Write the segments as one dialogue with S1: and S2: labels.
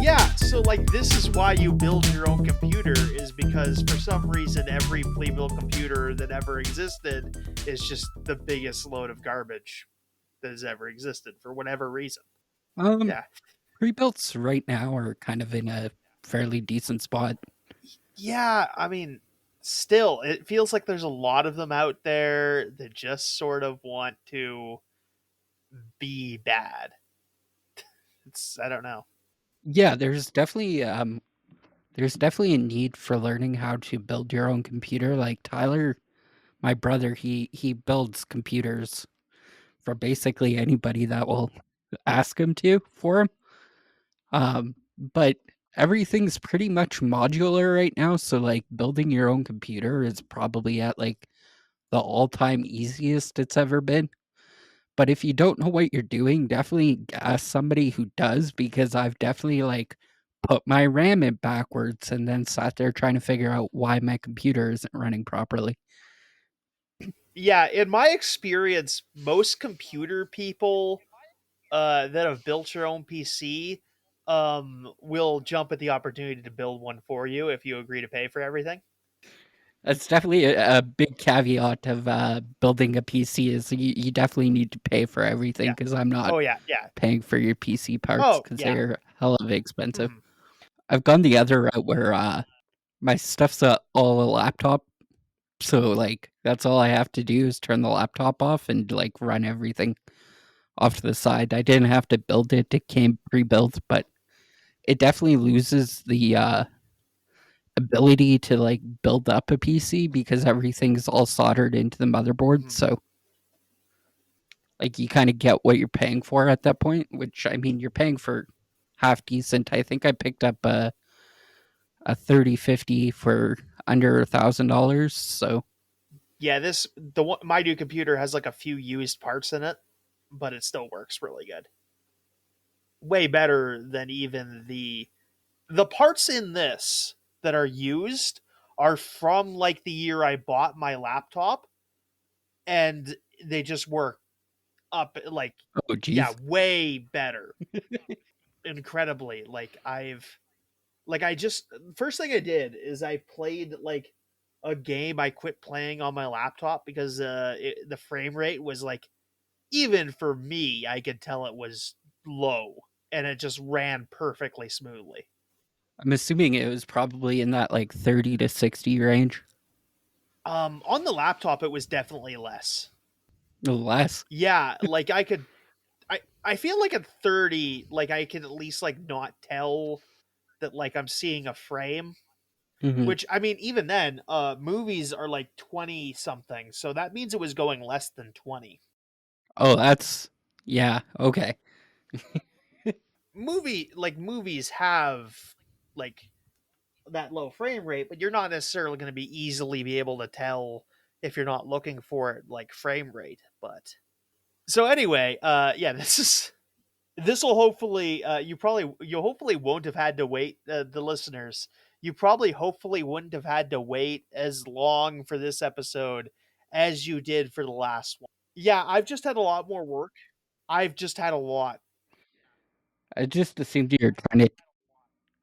S1: Yeah, so like this is why you build your own computer, is because for some reason every pre-built computer that ever existed is just the biggest load of garbage that has ever existed for whatever reason.
S2: Um,
S1: Yeah.
S2: Pre-builts right now are kind of in a fairly decent spot.
S1: Yeah, I mean, still, it feels like there's a lot of them out there that just sort of want to be bad. It's I don't know.
S2: Yeah, there's definitely a need for learning how to build your own computer. Like Tyler, my brother, he builds computers for basically anybody that will ask him to for him. But everything's pretty much modular right now, so like building your own computer is probably at like the all-time easiest it's ever been. But if you don't know what you're doing, definitely ask somebody who does, because I've definitely like put my RAM in backwards and then sat there trying to figure out why my computer isn't running properly.
S1: Yeah, in my experience, most computer people that have built your own PC will jump at the opportunity to build one for you if you agree to pay for everything.
S2: That's definitely a big caveat of building a PC is you definitely need to pay for everything
S1: Yeah.
S2: because I'm not
S1: Oh yeah, yeah.
S2: paying for your PC parts
S1: Oh
S2: because
S1: yeah.
S2: they're hell of expensive.
S1: Mhm.
S2: I've gone the other route where my stuff's all a laptop. So like that's all I have to do is turn the laptop off and like run everything off to the side. I didn't have to build it. It came pre-built, but it definitely loses the ability to like build up a PC because everything's all soldered into the motherboard.
S1: Mhm.
S2: So like you kind of get what you're paying for at that point, which I mean you're paying for half decent. I think I picked up a 3050 for under $1,000. So
S1: Yeah, this the one my new computer has like a few used parts in it, but it still works really good. Way better than even the parts in this that are used are from like the year I bought my laptop, and they just work up like
S2: oh
S1: yeah,
S2: geez.
S1: way better. Incredibly. I just first thing I did is I played like a game I quit playing on my laptop because the frame rate was like, even for me, I could tell it was low, and it just ran perfectly smoothly.
S2: I'm assuming it was probably in that like 30 to 60 range.
S1: On the laptop it was definitely less.
S2: Less.
S1: Yeah, like I feel like at 30, like I can at least like not tell that like I'm seeing a frame.
S2: Hmm.
S1: Which I mean, even then, movies are like 20 something, so that means it was going less than 20.
S2: Oh, that's yeah. Okay.
S1: Movies have like that low frame rate, but you're not necessarily going to be easily be able to tell if you're not looking for it like frame rate. But so anyway, yeah, this will hopefully you hopefully won't have had to wait, the listeners. You probably hopefully wouldn't have had to wait as long for this episode as you did for the last one. Yeah, I've just had a lot more work. I've just had a lot.
S2: I just assumed you're trying to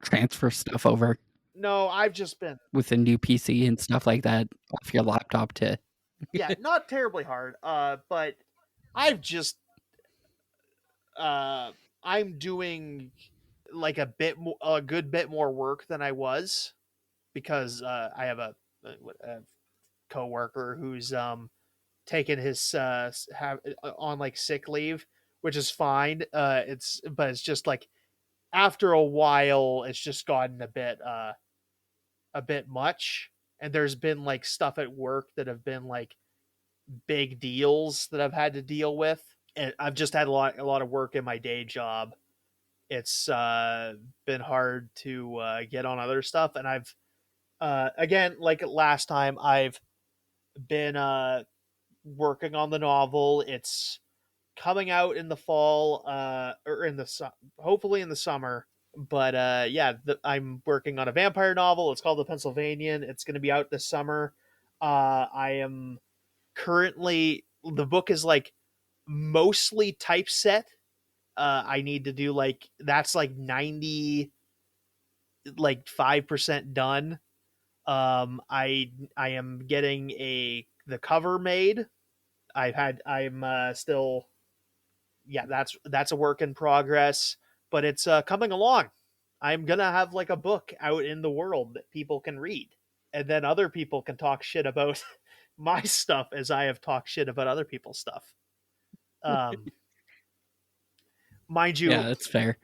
S2: transfer stuff over
S1: No, I've just been
S2: with a new PC and stuff like that off your laptop to.
S1: yeah, not terribly hard. But I've just uh I'm doing like a good bit more work than I was because I have a coworker who's taken his on like sick leave, which is fine. It's just like after a while, it's just gotten a bit much, and there's been like stuff at work that have been like big deals that I've had to deal with. And I've just had a lot of work in my day job. It's been hard to get on other stuff, and I've again, like last time, I've been working on the novel. It's coming out in the fall, or in the hopefully in the summer. But yeah, I'm working on a vampire novel. It's called The Pennsylvanian. It's going to be out this summer. I am currently, the book is like mostly typeset. I need to do like, that's like 90, like 5% done. I am getting the cover made. I'm still, yeah, that's a work in progress, but it's coming along. I'm gonna have like a book out in the world that people can read, and then other people can talk shit about my stuff as I have talked shit about other people's stuff. Um, Mind
S2: Yeah,
S1: you,
S2: that's fair.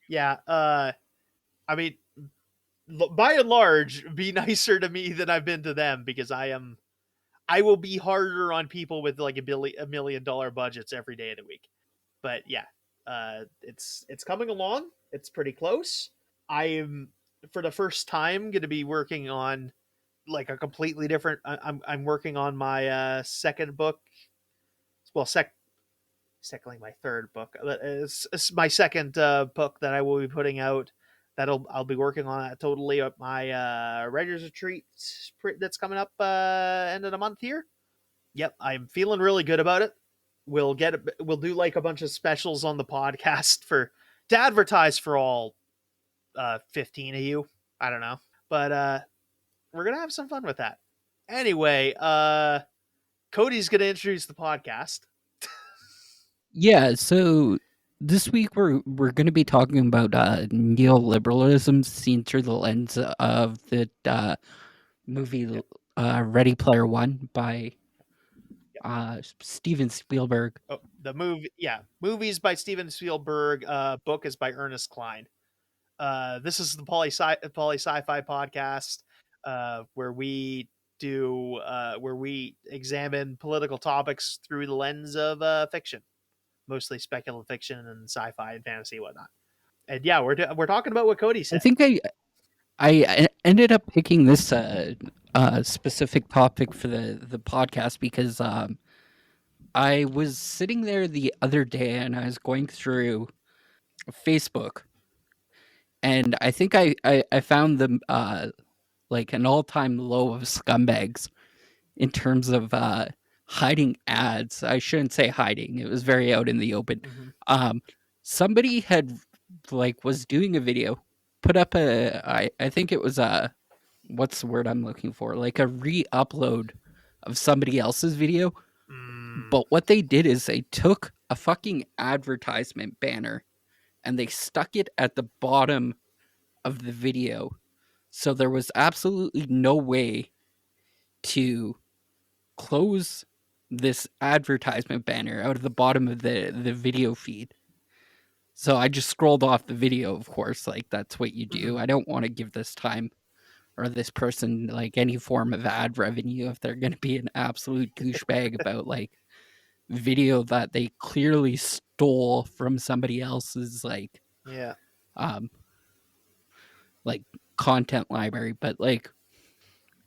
S1: yeah. I mean, by and large, be nicer to me than I've been to them, because I will be harder on people with like $1 million budgets every day of the week. But yeah, it's coming along. It's pretty close. I am, for the first time, going to be working on like a completely different. I'm working on my second book. Well, secondly my third book. It's my second book that I will be putting out. I'll be working on that totally at my writers retreat that's coming up end of the month here. Yep, I'm feeling really good about it. We'll do like a bunch of specials on the podcast for to advertise for all 15 of you. I don't know. But we're going to have some fun with that. Anyway, Cody's going to introduce the podcast.
S2: Yeah, so this week we're going to be talking about neoliberalism seen through the lens of the movie
S1: Yep.
S2: Ready Player One by
S1: Yep.
S2: Steven Spielberg.
S1: Oh, the movie, yeah, movies by Steven Spielberg, book is by Ernest Klein. This is the PoliSciFi podcast, where we where we examine political topics through the lens of fiction, mostly speculative fiction and sci-fi and fantasy and whatnot. And yeah, we're talking about what Cody
S2: I
S1: said.
S2: think I ended up picking this specific topic for the podcast because I was sitting there the other day and I was going through Facebook, and I think I found them like an all time low of scumbags in terms of hiding ads. I shouldn't say hiding; it was very out in the open.
S1: Mm-hmm.
S2: Um, Somebody had like was doing a video, put up I think it was a what's the word I'm looking for? Like a re-upload of somebody else's video.
S1: Mm,
S2: But what they did is they took a fucking advertisement banner and they stuck it at the bottom of the video. So there was absolutely no way to close this advertisement banner out of the bottom of the video feed. So I just scrolled off the video, of course, like that's what you
S1: mm-hmm.
S2: do. I don't want to give this time or this person like any form of ad revenue if they're going to be an absolute douchebag about like video that they clearly stole from somebody else's
S1: Yeah.
S2: um like content library. But like,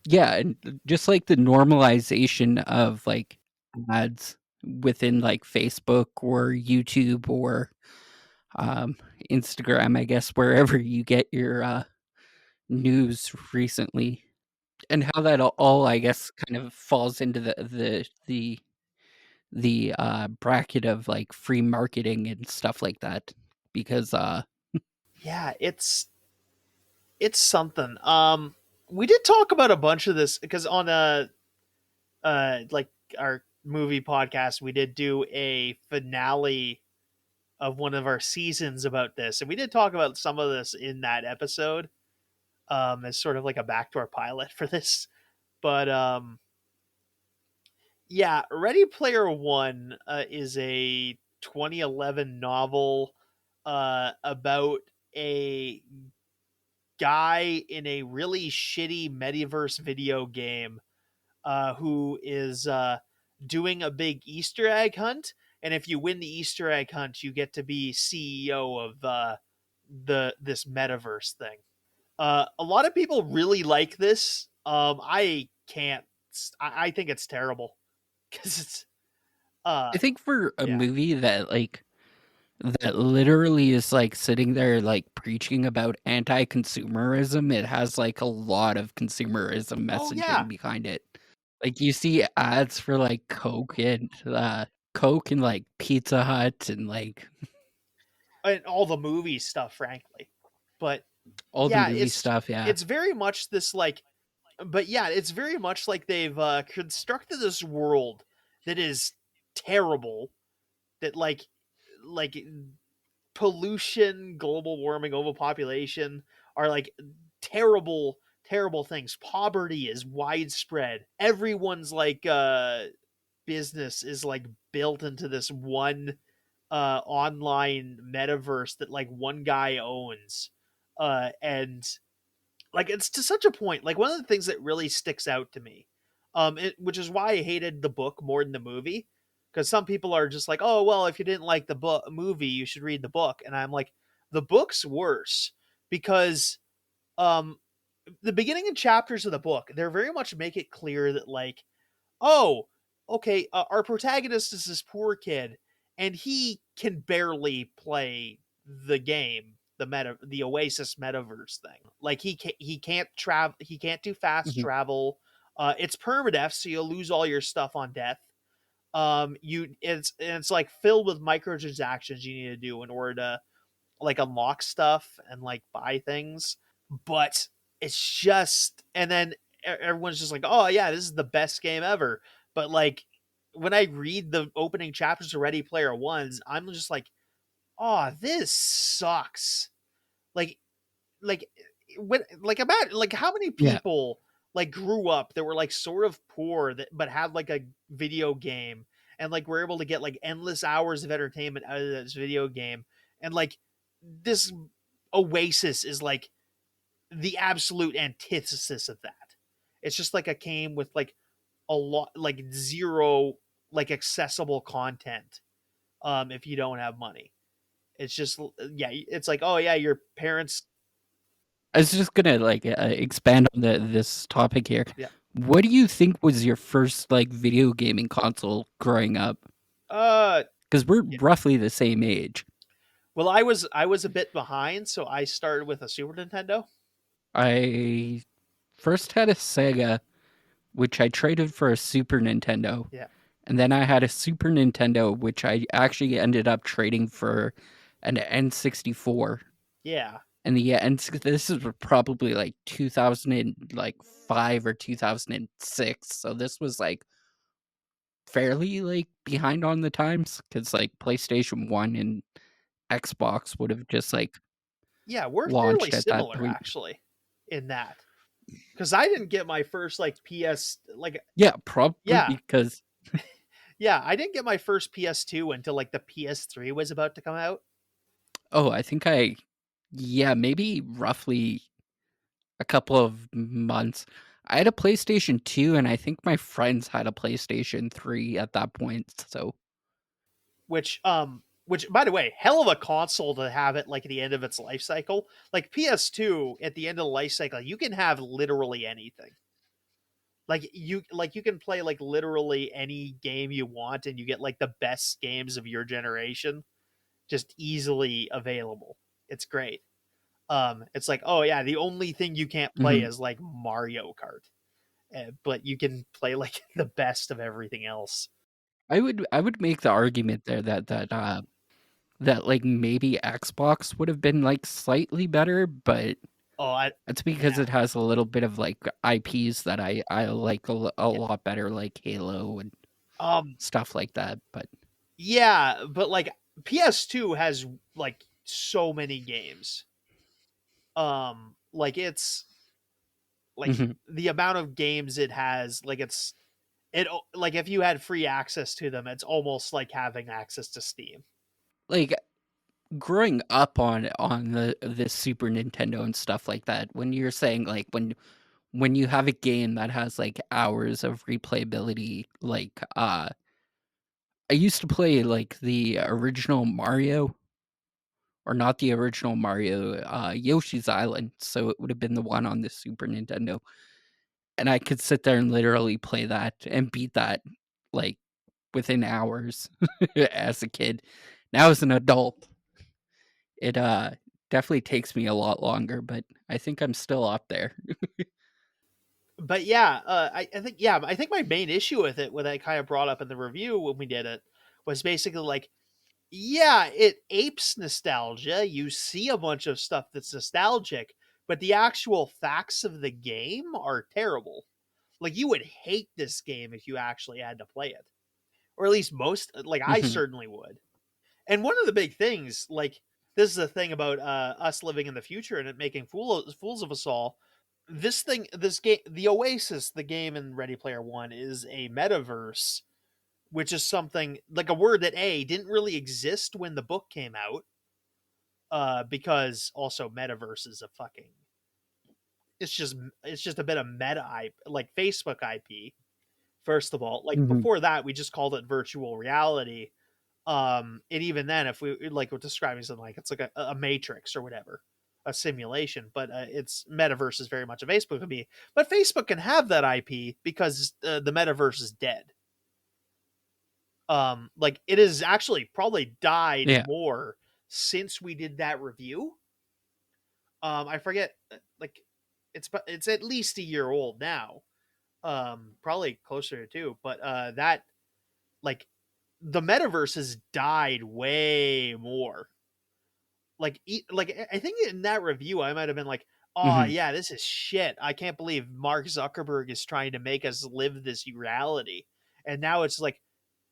S2: yeah, and just like the normalization of like ads within like Facebook or YouTube or um Instagram, I guess, wherever you get your news recently, and how that all I guess kind of falls into the bracket of like free marketing and stuff like that, because
S1: Yeah, it's something. We did talk about a bunch of this because on like our movie podcast, we did do a finale of one of our seasons about this, and we did talk about some of this in that episode, as sort of like a backdoor pilot for this. But yeah, Ready Player One is a 2011 novel about a guy in a really shitty metaverse video game who is doing a big Easter egg hunt, and if you win the Easter egg hunt, you get to be CEO of the this metaverse thing. A lot of people really like this. I can't. I think it's terrible because it's uh
S2: I think for a
S1: yeah.
S2: movie that that literally is like sitting there like preaching about anti-consumerism, it has like a lot of consumerism
S1: Oh yeah,
S2: messaging behind it. Like you see ads for like Coke and like Pizza Hut and like
S1: and all the movie stuff, frankly. But
S2: all the
S1: yeah,
S2: movie stuff, yeah.
S1: it's very much this like, but yeah, it's very much like they've constructed this world that is terrible. That like pollution, global warming, overpopulation are like terrible, terrible things. Poverty is widespread. Everyone's like business is like built into this one online metaverse that like one guy owns. And like it's to such a point. Like one of the things that really sticks out to me, which is why I hated the book more than the movie, because some people are just like, oh well, if you didn't like the book movie, you should read the book, and I'm like, the book's worse because um the beginning and chapters of the book, they're very much make it clear that like, oh, okay, our protagonist is this poor kid, and he can barely play the game, the Oasis metaverse thing. Like he can't travel, he can't do fast
S2: Mhm.
S1: travel. It's permadeath, so you'll lose all your stuff on death. It's like filled with microtransactions you need to do in order to like unlock stuff and like buy things. But it's just, and then everyone's just like, oh yeah, this is the best game ever. But like when I read the opening chapters of Ready Player Ones, I'm just like, oh, this sucks. Like like when like about like how many
S2: Yeah.
S1: people like grew up that were like sort of poor that but had like a video game and like were able to get like endless hours of entertainment out of this video game, and like this Oasis is like the absolute antithesis of that. It's just like a game with like a lot like zero like accessible content if you don't have money. It's just yeah, it's like, oh yeah, your parents.
S2: I was just gonna like expand on this topic here.
S1: Yeah.
S2: What do you think was your first like video gaming console growing up?
S1: uh
S2: Because we're
S1: yeah.
S2: roughly the same age.
S1: Well, I was a bit behind, so I started with a Super Nintendo.
S2: I first had a Sega, which I traded for a Super Nintendo.
S1: Yeah.
S2: And then I had a Super Nintendo, which I actually ended up trading for an N64.
S1: Yeah.
S2: And the N this is probably like 2005 or 2006. So this was like fairly like behind on the times because like PlayStation 1 and Xbox would have just like
S1: Yeah, we're fairly
S2: launched at that
S1: similar
S2: point.
S1: actually in that. Cuz I didn't get my first like PS like
S2: Yeah, probably
S1: yeah.
S2: because
S1: Yeah, I didn't get my first PS2 until like the PS3 was about to come out,
S2: oh, I think yeah, maybe roughly a couple of months. I had a PlayStation 2 and I think my friends had a PlayStation 3 at that point. So,
S1: which by the way, hell of a console to have at like the end of its life cycle. Like PS2 at the end of the life cycle, you can have literally anything. Like you can play like literally any game you want and you get like the best games of your generation just easily available. It's great. It's like, oh yeah, the only thing you can't play
S2: mhm.
S1: is like Mario Kart, but you can play like the best of everything else.
S2: I would make the argument there that like maybe Xbox would have been like slightly better, but
S1: Oh, I
S2: it's because
S1: yeah.
S2: it has a little bit of like IPs that I like a
S1: Yeah.
S2: lot better, like Halo and
S1: Um
S2: stuff like that. But
S1: yeah, but like PS2 has like so many games. Like it's like
S2: mhm.
S1: the amount of games it has, like it like if you had free access to them, it's almost like having access to Steam.
S2: Like growing up on the Super Nintendo and stuff like that, when you're saying like when you have a game that has, like, hours of replayability, like, I used to play, like, the original Mario, or not the original Mario, Yoshi's Island, so it would have been the one on the Super Nintendo, and I could sit there and literally play that and beat that, like, within hours as a kid. Now as an adult, it, definitely takes me a lot longer, but I think I'm still up there.
S1: But yeah, I think yeah, I think my main issue with it, what I kind of brought up in the review when we did it, was basically like, yeah, it apes nostalgia. You see a bunch of stuff that's nostalgic, but the actual facts of the game are terrible. Like you would hate this game if you actually had to play it, or at least most. Like I
S2: Mhm,
S1: certainly would. And one of the big things, like this is the thing about us living in the future and it making fools of us all. This game, the Oasis, the game in Ready Player One, is a metaverse, which is something like a word that didn't really exist when the book came out. Because also metaverse is a fucking it's just a bit of meta IP, like Facebook IP. First of all, like
S2: mhm.
S1: before that, we just called it virtual reality. And even then, if we like we're describing something like it's like a matrix or whatever, a simulation, but it's metaverse is very much a Facebook can be, but Facebook can have that IP because the metaverse is dead. Like it has actually probably died
S2: Yeah,
S1: more since we did that review. I forget, like it's at least a year old now. Probably closer to two, but that like the metaverse has died way more. Like I think in that review I might have been like, "Oh
S2: mhm.
S1: yeah, this is shit. I can't believe Mark Zuckerberg is trying to make us live this reality." And now it's like,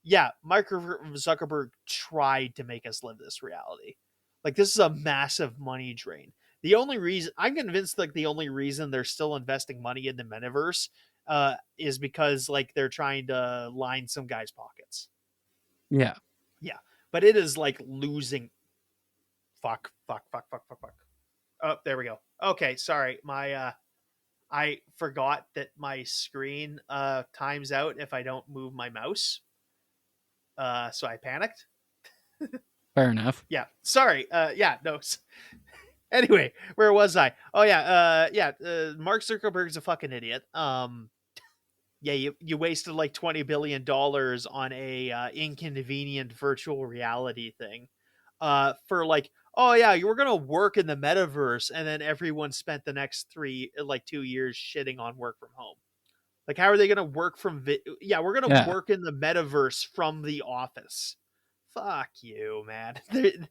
S1: yeah, Mark Zuckerberg tried to make us live this reality. Like this is a massive money drain. The only reason I'm convinced, like the only reason they're still investing money in the metaverse, is because like they're trying to line some guys' pockets.
S2: Yeah,
S1: Yeah, but it is like losing. Fuck. Oh, there we go. Okay, sorry. My I forgot that my screen times out if I don't move my mouse. So I panicked.
S2: fair enough.
S1: Yeah, sorry. Yeah, no. Anyway, where was I? Oh yeah, Mark Zuckerberg's a fucking idiot. Yeah, you wasted like $20 billion on a inconvenient virtual reality thing, for like, oh yeah, you were gonna work in the metaverse, and then everyone spent the next 2 years shitting on work from home. Like, how are they gonna work from? Yeah, we're gonna
S2: Yeah,
S1: work in the metaverse from the office. Fuck you, man.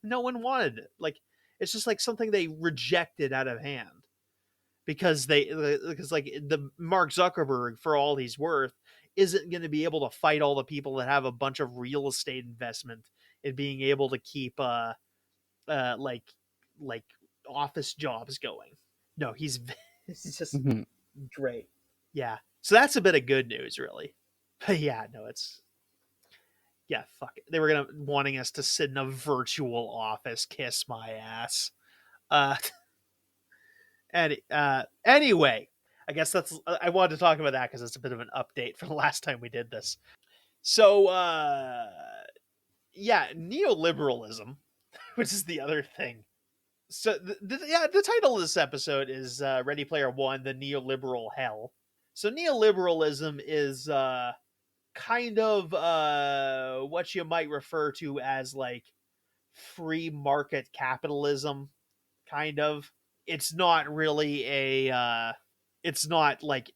S1: No one wanted it. Like, it's just like something they rejected out of hand because like the Mark Zuckerberg, for all he's worth, isn't going to be able to fight all the people that have a bunch of real estate investment and being able to keep uh like like office jobs going. No, he's he's just
S2: mhm.
S1: great. Yeah. So that's a bit of good news, really. But yeah, no, it's yeah, fuck it. They were gonna wanting us to sit in a virtual office, kiss my ass. Uh, anyway, I guess that's I wanted to talk about that because it's a bit of an update from the last time we did this. So yeah, neoliberalism, which is the other thing. So yeah, the title of this episode is Ready Player One: The Neoliberal Hell. So neoliberalism is kind of what you might refer to as like free market capitalism, kind of. It's not really a it's not like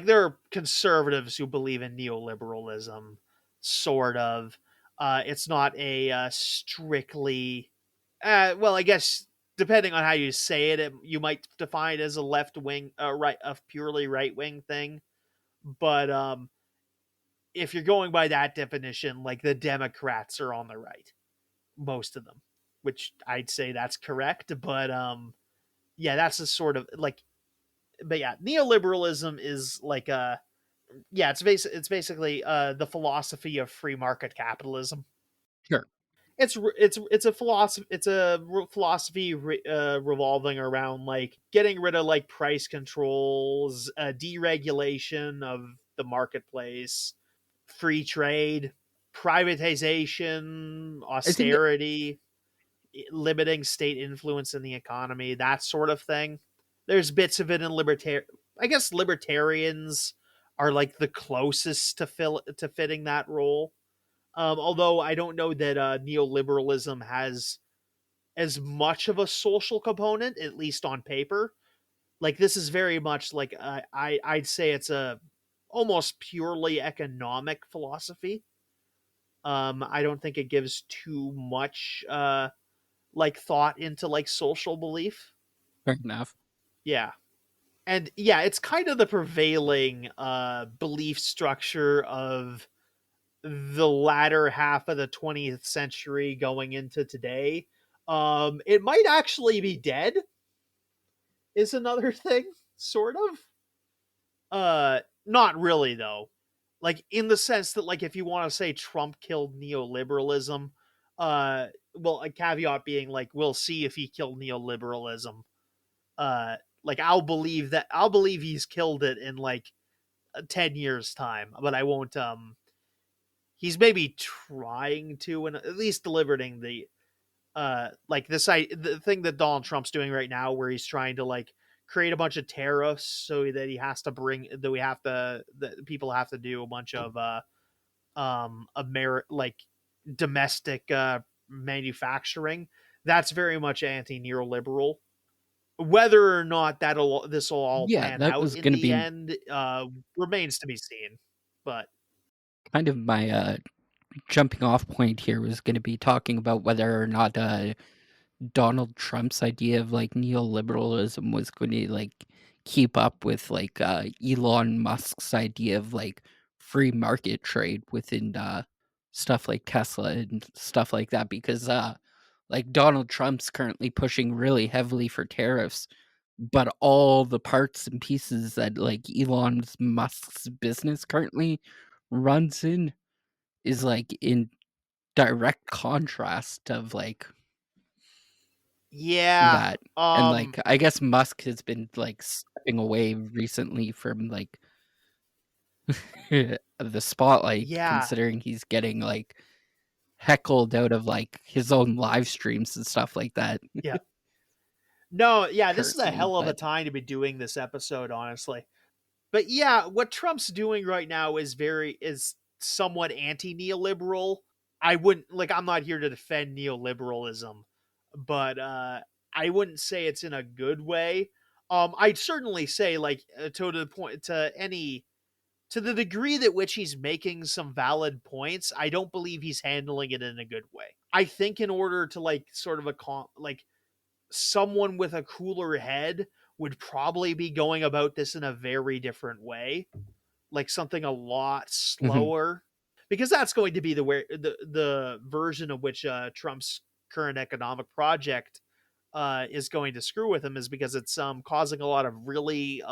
S1: there are conservatives who believe in neoliberalism, sort of. It's not a strictly well, I guess depending on how you say it, you might define it as a left wing, right, a purely right wing thing. But if you're going by that definition, like the Democrats are on the right, most of them, which I'd say that's correct. But yeah, that's a sort of like, but yeah, neoliberalism is like a yeah, it's basically the philosophy of free market capitalism.
S2: Sure.
S1: it's a philosophy. It's a philosophy revolving around like getting rid of like price controls, deregulation of the marketplace, free trade, privatization,
S2: I think
S1: austerity, limiting state influence in the economy, that sort of thing. There's bits of it in libertarian. I guess libertarians are like the closest to fitting that role. Although I don't know that neoliberalism has as much of a social component, at least on paper. Like this is very much like I'd say it's a almost purely economic philosophy. I don't think it gives too much like thought into like social belief.
S2: fair enough.
S1: Yeah. And yeah, it's kind of the prevailing belief structure of the latter half of the 20th century going into today. It might actually be dead, is another thing, sort of. Not really though. Like in the sense that like if you want to say Trump killed neoliberalism, well, a caveat being like we'll see if he killed neoliberalism. Like I'll believe he's killed it in like 10 years time, but I won't he's maybe trying to and at least delivering the like the thing that Donald Trump's doing right now where he's trying to like create a bunch of tariffs so that he has to bring that we have to that people have to do a bunch of like domestic manufacturing. That's very much anti-neoliberal. Whether or not this will all
S2: Yeah,
S1: pan
S2: that
S1: out
S2: was
S1: in
S2: going to
S1: the
S2: be
S1: end remains to be seen. But
S2: kind of my jumping off point here was going to be talking about whether or not Donald Trump's idea of like neoliberalism was going to like keep up with like Elon Musk's idea of like free market trade within stuff like Tesla and stuff like that because like Donald Trump's currently pushing really heavily for tariffs, but all the parts and pieces that like Elon Musk's business currently runs in is like in direct contrast of like
S1: yeah,
S2: that. And, like, I guess Musk has been, like, stepping away recently from, like, the spotlight
S1: yeah,
S2: considering he's getting, like, heckled out of, like, his own live streams and stuff like that
S1: yeah. No, yeah, this is a
S2: currently,
S1: hell of a
S2: but
S1: time to be doing this episode, honestly. But yeah, what Trump's doing right now is somewhat anti-neoliberal. I wouldn't like I'm not here to defend neoliberalism, but I wouldn't say it's in a good way. I'd certainly say like to the point to any to the degree that which he's making some valid points, I don't believe he's handling it in a good way. I think in order to like sort of like someone with a cooler head would probably be going about this in a very different way, like something a lot
S2: Mhm,
S1: slower, because that's going to be the version of which Trump's current economic project is going to screw with him is because it's causing a lot of really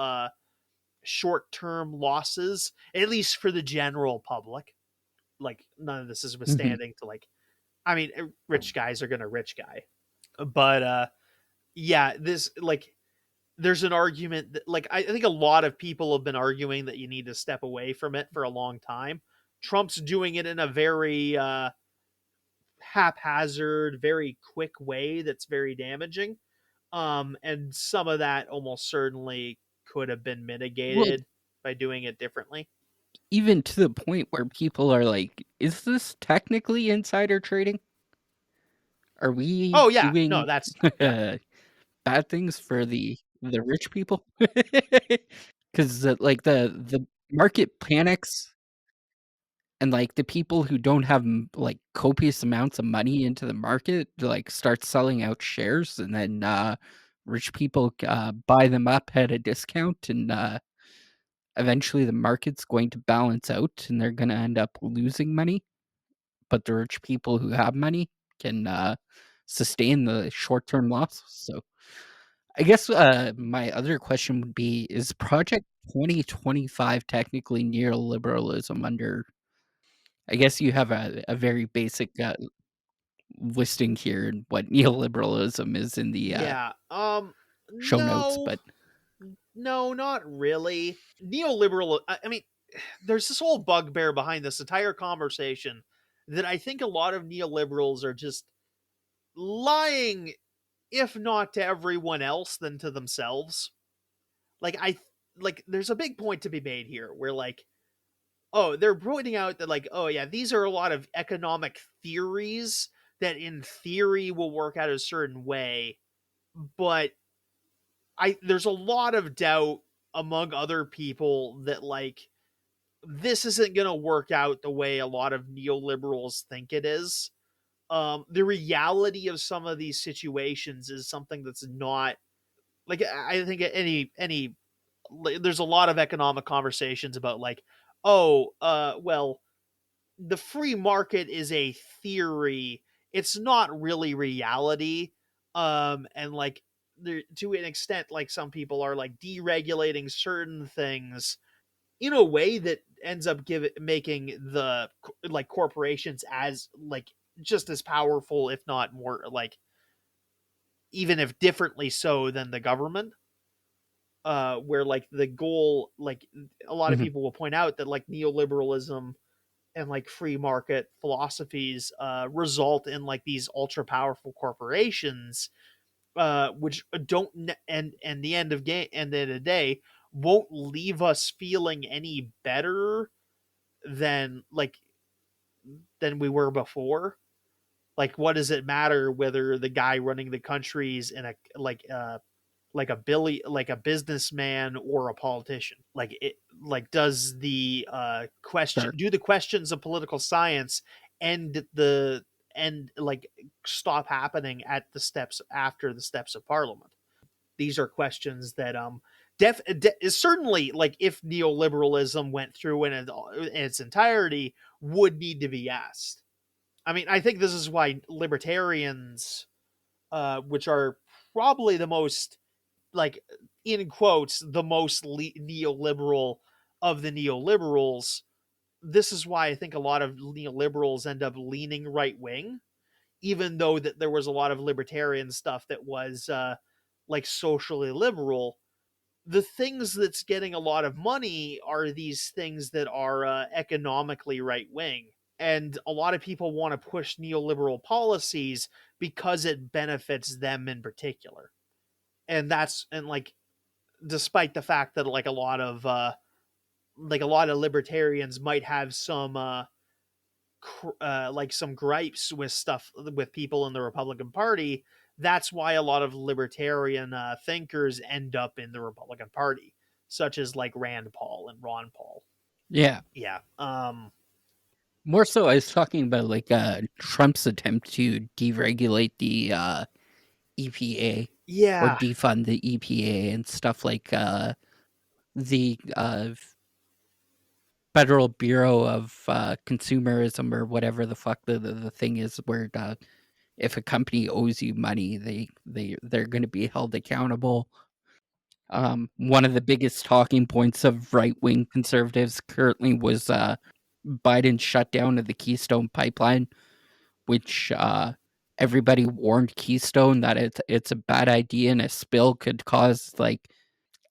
S1: short term losses, at least for the general public. Like none of this is
S2: mhm.
S1: withstanding to like, I mean, rich guys are gonna rich guy, but yeah, this like there's an argument that like I think a lot of people have been arguing that you need to step away from it for a long time. Trump's doing it in a very haphazard, very quick way that's very damaging. And some of that almost certainly could have been
S2: Well,
S1: mitigated by doing it differently.
S2: even to the point where people are like, "Is this technically insider trading? Are we
S1: Oh yeah, no,
S2: doing
S1: that's yeah,
S2: bad things for the rich people?" 'Cause, like, the market panics and, like, the people who don't have, like, copious amounts of money into the market, like, start selling out shares, and then, rich people, buy them up at a discount, and, eventually the market's going to balance out, and they're gonna end up losing money, but the rich people who have money can, sustain the short-term loss, so I guess, my other question would be, is Project 2025 technically neoliberalism under I guess you have a very basic, listing here what neoliberalism is in the
S1: Yeah.
S2: show notes,
S1: No,
S2: but
S1: no, not really. Neoliberal. I mean, there's this whole bugbear behind this entire conversation that I think a lot of neoliberals are just lying, if not to everyone else, then to themselves. Like there's a big point to be made here, where like, oh, they're pointing out that like, oh yeah, these are a lot of economic theories that in theory will work out a certain way, but there's a lot of doubt among other people that like this isn't going to work out the way a lot of neoliberals think it is. The reality of some of these situations is something that's not like, I think any there's a lot of economic conversations about like, oh, well, the free market is a theory, it's not really reality. And like, there, to an extent, like some people are like deregulating certain things in a way that ends up making the like corporations as like just as powerful, if not more, like even if differently so than the government. Where like the goal, like a lot of
S2: mhm,
S1: people will point out that like neoliberalism and like free market philosophies result in like these ultra powerful corporations, which don't and the end of game and the end of the day won't leave us feeling any better than like than we were before. Like, what does it matter whether the guy running the countries in a like a like a businessman or a politician? Like it, like does the question
S2: sure.
S1: do the questions of political science end the and like stop happening at the steps after the steps of parliament? These are questions that is certainly, like, if neoliberalism went through in its entirety, would need to be asked. I mean, I think this is why libertarians, which are probably the most, like, in quotes, the most neoliberal of the neoliberals, this is why I think a lot of neoliberals end up leaning right wing, even though that there was a lot of libertarian stuff that was like socially liberal. The things that's getting a lot of money are these things that are economically right wing. And a lot of people want to push neoliberal policies because it benefits them in particular. And that's, and like, despite the fact that like a lot of libertarians might have some like some gripes with stuff with people in the Republican Party, that's why a lot of libertarian thinkers end up in the Republican Party, such as like Rand Paul and Ron Paul.
S2: Yeah.
S1: Yeah.
S2: More so, I was talking about like Trump's attempt to deregulate the EPA or
S1: Yeah.
S2: defund the EPA and stuff like the Federal Bureau of Consumerism or whatever the fuck the thing is, where if a company owes you money, they're going to be held accountable. One of the biggest talking points of right wing conservatives currently was Biden's shutdown of the Keystone Pipeline, which everybody warned Keystone that it's a bad idea and a spill could cause like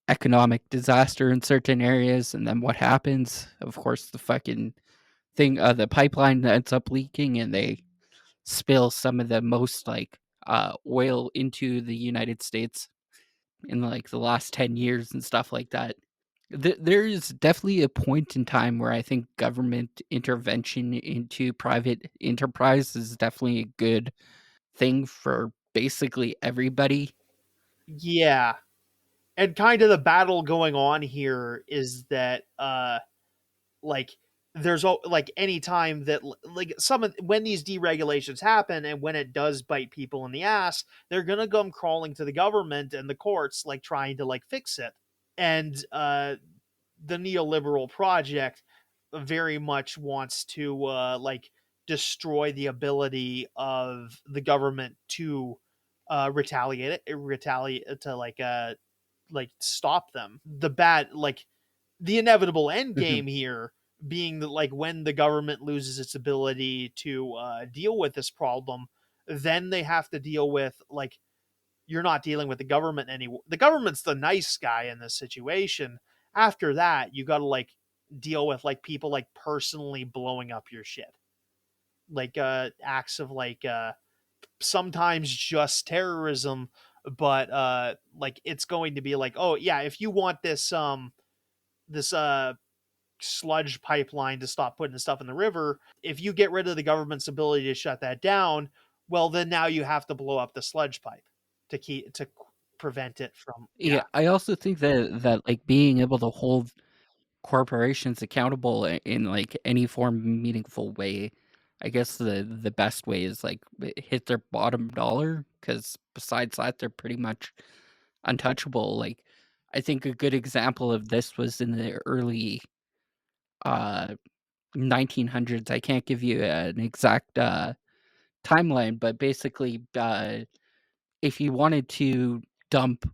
S2: economic disaster in certain areas. And then what happens? Of course, the fucking thing, the pipeline ends up leaking, and they spill some of the most like oil into the United States in like the last 10 years and stuff like that. There is definitely a point in time where I think government intervention into private enterprise is definitely a good thing for basically everybody.
S1: Yeah. And kind of the battle going on here is that like there's like any time that like some of when these deregulations happen and when it does bite people in the ass, they're gonna come crawling to the government and the courts, like trying to like fix it. And the neoliberal project very much wants to like destroy the ability of the government to retaliate to like stop them. The bad, like the inevitable end
S2: Mhm.
S1: game here being that like when the government loses its ability to deal with this problem, then they have to deal with like you're not dealing with the government anymore. The government's the nice guy in this situation. After that, you got to like deal with like people like personally blowing up your shit, like acts of like sometimes just terrorism, but like it's going to be like, oh yeah, if you want this sludge pipeline to stop putting the stuff in the river, if you get rid of the government's ability to shut that down, well then now you have to blow up the sludge pipe to prevent it from.
S2: Yeah, I also think that like being able to hold corporations accountable in like any form of meaningful way, I guess the best way is like hit their bottom dollar, because besides that they're pretty much untouchable. Like I think a good example of this was in the early uh 1900s. I can't give you an exact timeline, but basically if you wanted to dump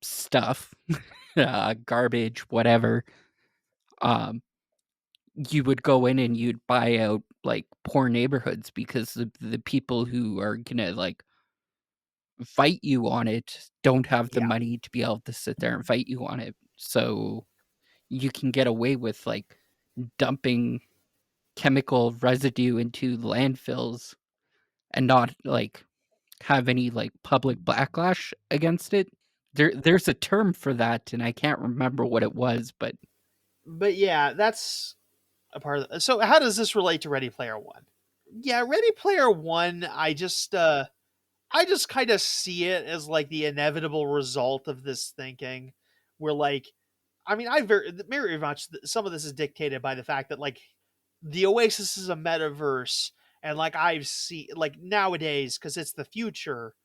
S2: stuff, garbage, whatever, um you would go in and you'd buy out like poor neighborhoods, because the people who are gonna like fight you on it don't have the
S1: Yeah,
S2: money to be able to sit there and fight you on it. So you can get away with like dumping chemical residue into landfills and not like have any like public backlash against it. There's a term for that and I can't remember what it was, but
S1: but yeah, that's a part of so how does this relate to Ready Player One? Yeah, Ready Player One, I just kind of see it as like the inevitable result of this thinking where like I mean, I very much some of this is dictated by the fact that like the Oasis is a metaverse, and like I've seen like nowadays because it's the future.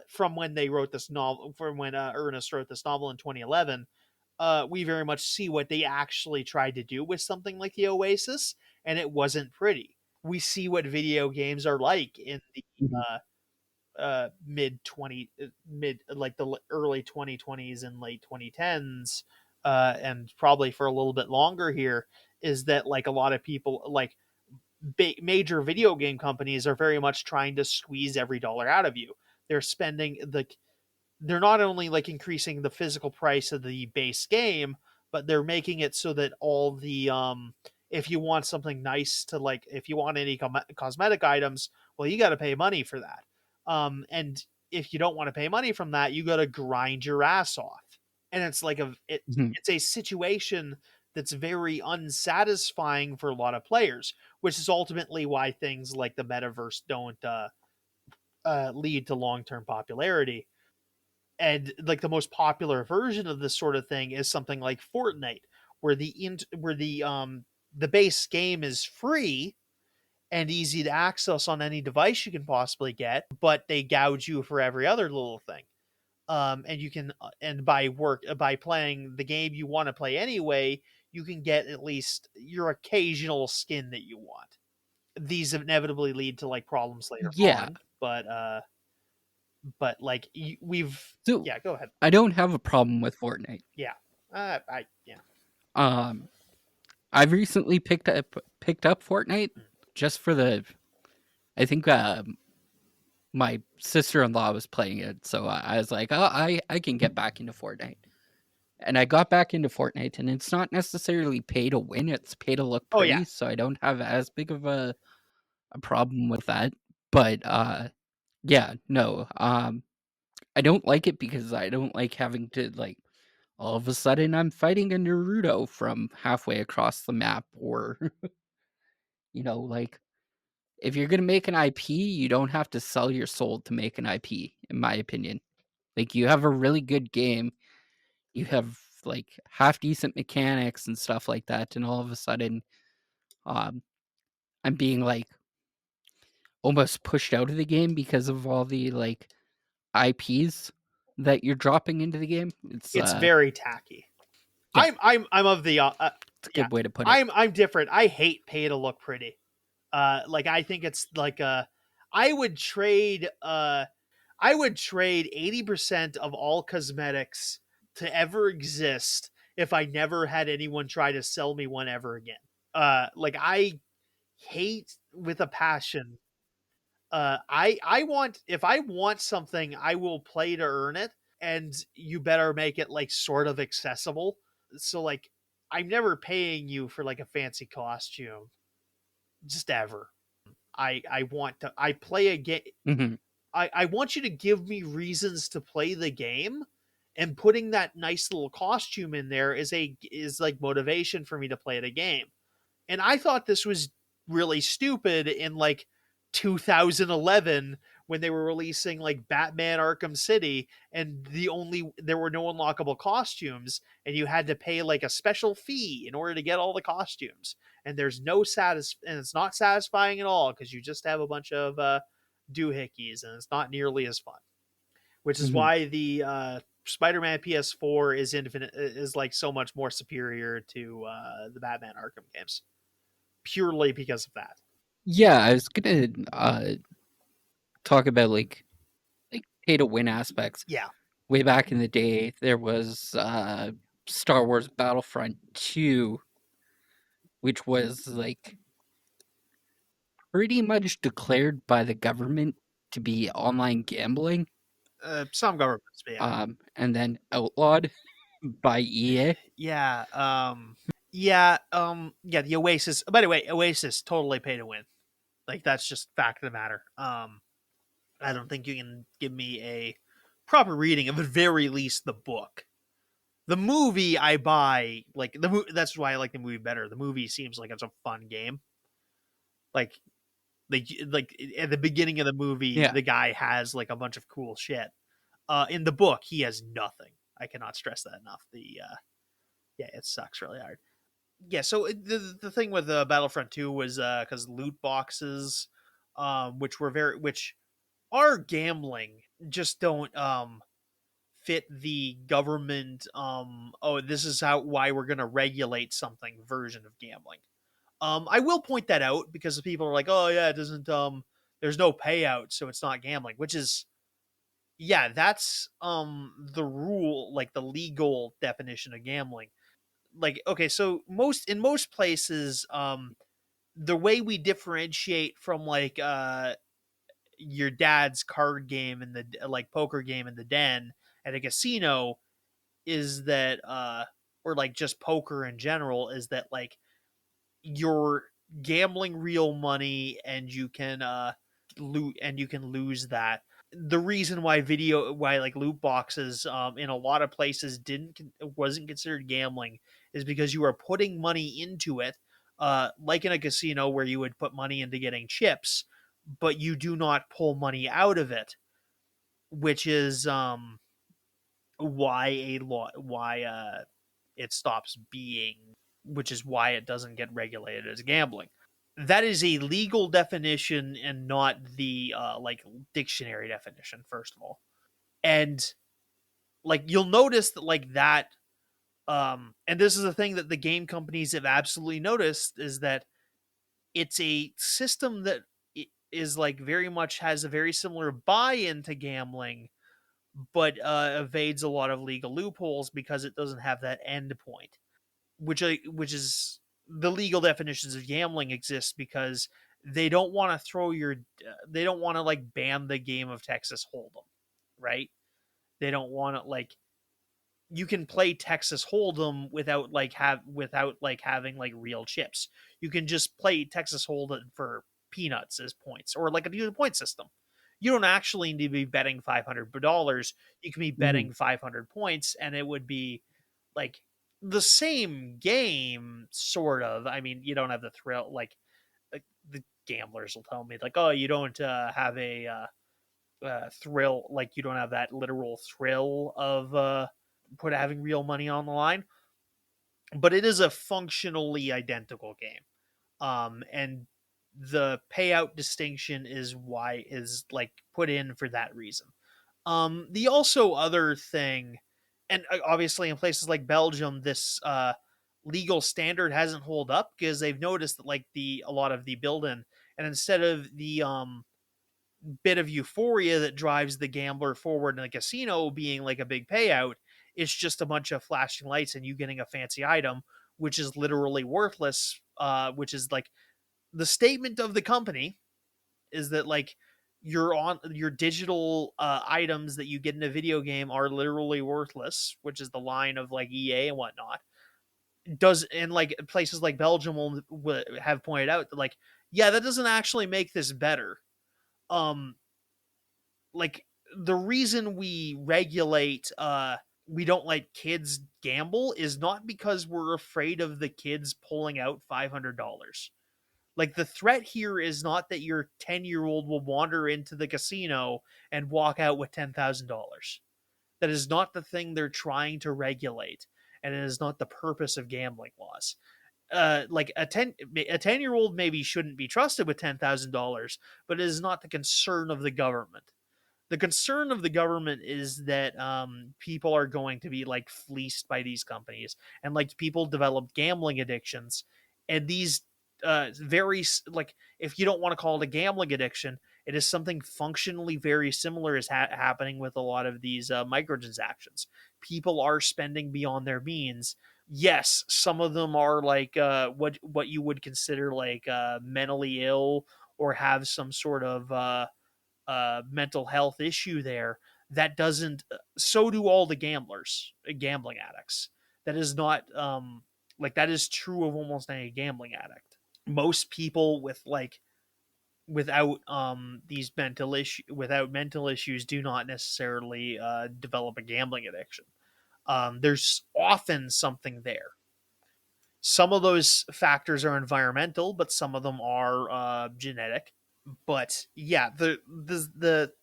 S1: From when they wrote this novel, from when Ernest wrote this novel in 2011, we very much see what they actually tried to do with something like the Oasis, and it wasn't pretty. We see what video games are like in the
S2: Mhm.
S1: mid like the early 2020s and late 2010s, and probably for a little bit longer here, is that like a lot of people like major video game companies are very much trying to squeeze every dollar out of you. They're spending the they're not only like increasing the physical price of the base game, but they're making it so that all the if you want something nice to like if you want any cosmetic items, well you got to pay money for that. And if you don't want to pay money from that, you got to grind your ass off. And it's like
S2: Mhm.
S1: it's a situation that's very unsatisfying for a lot of players, which is ultimately why things like the metaverse don't lead to long-term popularity. And like the most popular version of this sort of thing is something like Fortnite, where the base game is free and easy to access on any device you can possibly get, but they gouge you for every other little thing. And you can and by playing the game you want to play anyway, you can get at least your occasional skin that you want. These inevitably lead to like problems later
S2: Yeah.
S1: on, but like we've
S2: So
S1: yeah, go ahead.
S2: I don't have a problem with Fortnite.
S1: Yeah. I yeah.
S2: Um, I've recently picked up Fortnite
S1: Mm.
S2: just for the. I think my sister-in-law was playing it, so I was like, oh, I can get back into Fortnite, and I got back into Fortnite, and it's not necessarily pay to win; it's pay to look
S1: Oh yeah.
S2: pretty. So I don't have as big of a problem with that. But yeah, no, I don't like it because I don't like having to like all of a sudden I'm fighting a Naruto from halfway across the map, or like if you're gonna make an IP, you don't have to sell your soul to make an IP, in my opinion. Like you have a really good game, you have like half decent mechanics and stuff like that, and all of a sudden, um, I'm being like almost pushed out of the game because of all the like IPs that you're dropping into the game. It's
S1: It's very tacky.
S2: yeah,
S1: I'm of the
S2: it's a
S1: yeah.
S2: good way to put it.
S1: I'm different. I hate pay to look pretty. Like I think it's like I would trade uh I would trade 80% of all cosmetics to ever exist if I never had anyone try to sell me one ever again. Like I hate with a passion. I want, if I want something, I will play to earn it, and you better make it like sort of accessible. So like, I'm never paying you for like a fancy costume, just ever. I want to, I play a game.
S2: Mhm.
S1: I want you to give me reasons to play the game, and putting that nice little costume in there is like motivation for me to play the game. And I thought this was really stupid in like 2011 when they were releasing like Batman Arkham City, and there were no unlockable costumes, and you had to pay like a special fee in order to get all the costumes. And and it's not satisfying at all because you just have a bunch of doohickeys, and it's not nearly as fun. Which is
S2: Mhm.
S1: why the Spider-Man PS4 is like so much more superior to the Batman Arkham games, purely because of that.
S2: Yeah, I was gonna talk about like pay to win aspects.
S1: Yeah.
S2: Way back in the day, there was Star Wars Battlefront 2, which was like pretty much declared by the government to be online gambling,
S1: Some governments, but yeah.
S2: and then outlawed by EA.
S1: Yeah. Yeah, the Oasis. By the way, Oasis totally pay to win. Like, that's just fact of the matter. I don't think you can give me a proper reading of, at very least, the book. The movie I buy, like that's why I like the movie better. The movie seems like it's a fun game. Like, like at the beginning of the movie,
S2: Yeah.
S1: the guy has like a bunch of cool shit. In the book, he has nothing. I cannot stress that enough. Yeah, it sucks really hard. Yeah, so the thing with Battlefront 2 was because loot boxes, which are gambling, just don't fit the government. Oh, this is how why we're gonna regulate something version of gambling. I will point that out because people are like, oh yeah, it doesn't. There's no payout, so it's not gambling, which is, yeah, that's the rule, like the legal definition of gambling. Like, okay, so most places, the way we differentiate from like your dad's card game and the like poker game in the den at a casino is that or like just poker in general, is that like you're gambling real money, and you can lose that. The reason why like loot boxes in a lot of places didn't wasn't considered gambling is because you are putting money into it, like in a casino where you would put money into getting chips, but you do not pull money out of it, which is why a lot why it stops being, which is why it doesn't get regulated as gambling. That is a legal definition and not the like dictionary definition, first of all. And like you'll notice that like that and this is a thing that the game companies have absolutely noticed, is that it's a system that is like very much has a very similar buy-in to gambling, but evades a lot of legal loopholes because it doesn't have that end point, which is the legal definitions of gambling exist because they don't want to they don't want to like ban the game of Texas Hold'em, right? They don't want to like, you can play Texas Hold'em without like having like real chips. You can just play Texas Hold'em for peanuts as points, or like a point system. You don't actually need to be betting $500. You can be
S2: Mhm.
S1: betting 500 points, and it would be like the same game, sort of. I mean, you don't have the thrill, like the gamblers will tell me, like, oh, you don't have a thrill, like you don't have that literal thrill of having real money on the line, but it is a functionally identical game. And the payout distinction is like put in for that reason. The also other thing, and obviously in places like Belgium, this legal standard hasn't hold up because they've noticed that like the a lot of the build-in, and instead of the bit of euphoria that drives the gambler forward in a casino being like a big payout, it's just a bunch of flashing lights and you getting a fancy item, which is literally worthless. Which is like the statement of the company is that like your digital items that you get in a video game are literally worthless, which is the line of like EA and whatnot. Does and like places like Belgium will have pointed out that like yeah, that doesn't actually make this better. Um, like the reason we don't let kids gamble is not because we're afraid of the kids pulling out $500. Like the threat here is not that your 10-year-old will wander into the casino and walk out with $10,000. That is not the thing they're trying to regulate, and it is not the purpose of gambling laws. Like a 10-year old maybe shouldn't be trusted with $10,000, but it is not the concern of the government. The concern of the government is that people are going to be like fleeced by these companies, and like people develop gambling addictions, and these very like if you don't want to call it a gambling addiction, it is something functionally very similar is happening with a lot of these microtransactions. People are spending beyond their means. Yes, some of them are like what you would consider like mentally ill or have some sort of mental health issue there. That doesn't so do all the gambling addicts. That is not like that is true of almost any gambling addict. Most people with like without these mental issues do not necessarily develop a gambling addiction. There's often something there. Some of those factors are environmental, but some of them are genetic. But yeah, the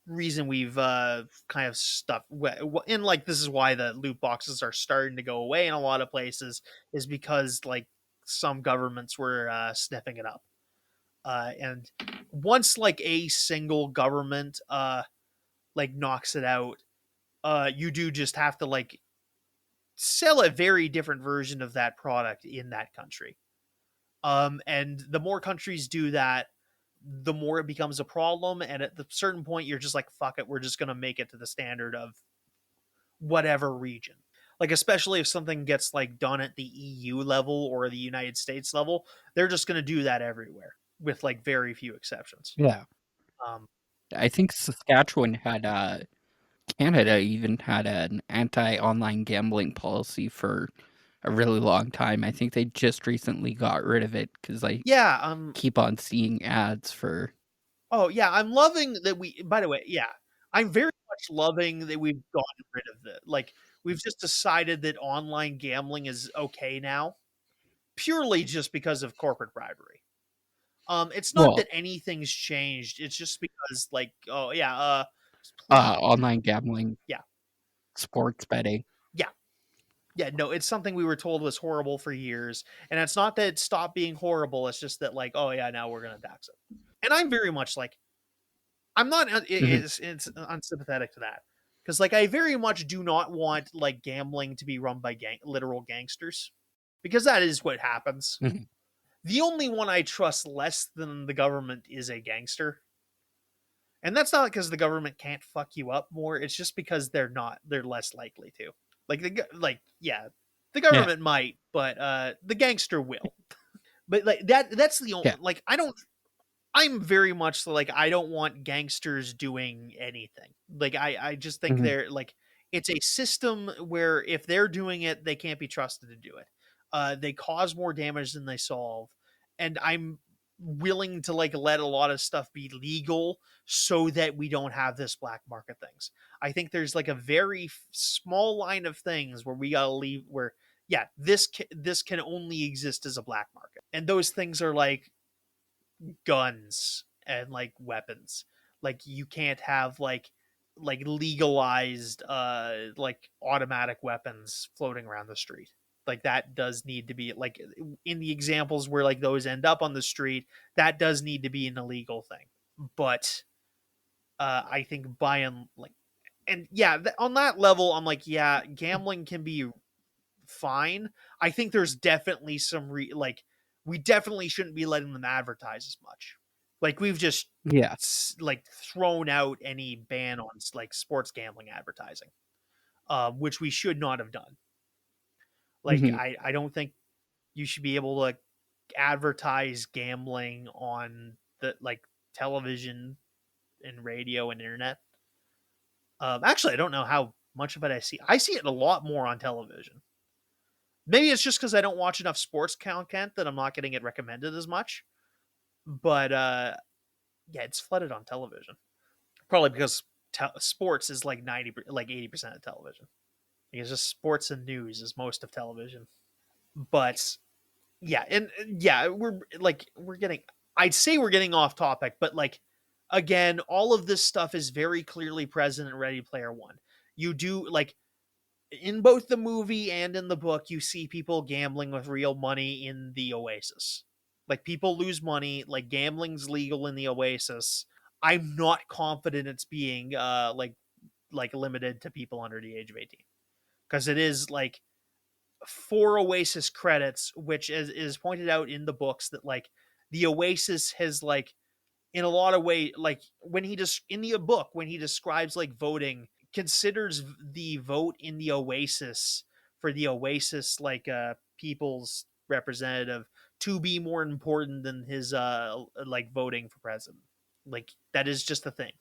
S1: reason we've kind of stuff and like this is why the loot boxes are starting to go away in a lot of places is because like some governments were sniffing it up, and once like a single government like knocks it out, you do just have to like sell a very different version of that product in that country. And the more countries do that, the more it becomes a problem. And at the certain point, you're just like, fuck it, we're just gonna make it to the standard of whatever region. Like especially if something gets like done at the EU level or the United States level, they're just gonna do that everywhere with like very few exceptions.
S2: Yeah.
S1: Um,
S2: I think Saskatchewan had Canada even had an anti-online gambling policy for a really long time. I think they just recently got rid of it because I
S1: yeah.
S2: keep on seeing ads for.
S1: Oh yeah. I'm loving that we. By the way, yeah. I'm very much loving that we've gotten rid of the like. We've just decided that online gambling is okay now, purely just because of corporate bribery. It's not
S2: Well,
S1: that anything's changed. It's just because, like, oh yeah,
S2: online gambling,
S1: yeah,
S2: sports betting.
S1: yeah, yeah. No, it's something we were told was horrible for years, and it's not that it stopped being horrible. It's just that, like, oh yeah, now we're gonna tax it. And I'm very much like, I'm not.
S2: Mhm,
S1: It's unsympathetic to that because, like, I very much do not want like gambling to be run by literal gangsters because that is what happens.
S2: mhm.
S1: The only one I trust less than the government is a gangster. And that's not because the government can't fuck you up more. It's just because they're less likely to. Like yeah, the
S2: Yeah,
S1: government might, but the gangster will. But like that's the only
S2: yeah.
S1: like I'm very much like I don't want gangsters doing anything. Like I just think
S2: Mhm.
S1: they're like it's a system where if they're doing it, they can't be trusted to do it. They cause more damage than they solve, and I'm willing to like let a lot of stuff be legal so that we don't have this black market things. I think there's like a very small line of things where we gotta leave where yeah this can only exist as a black market, and those things are like guns and like weapons. Like you can't have like legalized like automatic weapons floating around the street. Like that does need to be like in the examples where like those end up on the street, that does need to be an illegal thing. But I think by and like and yeah, on that level I'm like yeah, gambling can be fine. I think there's definitely some like we definitely shouldn't be letting them advertise as much. Like we've just
S2: Yeah.
S1: like thrown out any ban on like sports gambling advertising, which we should not have done. Like
S2: Mhm.
S1: I don't think you should be able to advertise gambling on the like television. in radio and internet. Actually, I don't know how much of it I see. I see it a lot more on television. Maybe it's just because I don't watch enough sports content that I'm not getting it recommended as much. But yeah, it's flooded on television. Probably because sports is like 80% of television. It's just sports and news is most of television. But yeah, and yeah, we're getting. I'd say we're getting off topic, but like again, all of this stuff is very clearly present in Ready Player One. You do like in both the movie and in the book, you see people gambling with real money in the Oasis. Like people lose money. Like gambling's legal in the Oasis. I'm not confident it's being like limited to people under the age of 18 because it is like for Oasis credits, which is pointed out in the books that like the Oasis has like in a lot of way like when he just in the book when he describes like voting considers the vote in the Oasis for the Oasis like people's representative to be more important than his like voting for president. Like that is just a thing.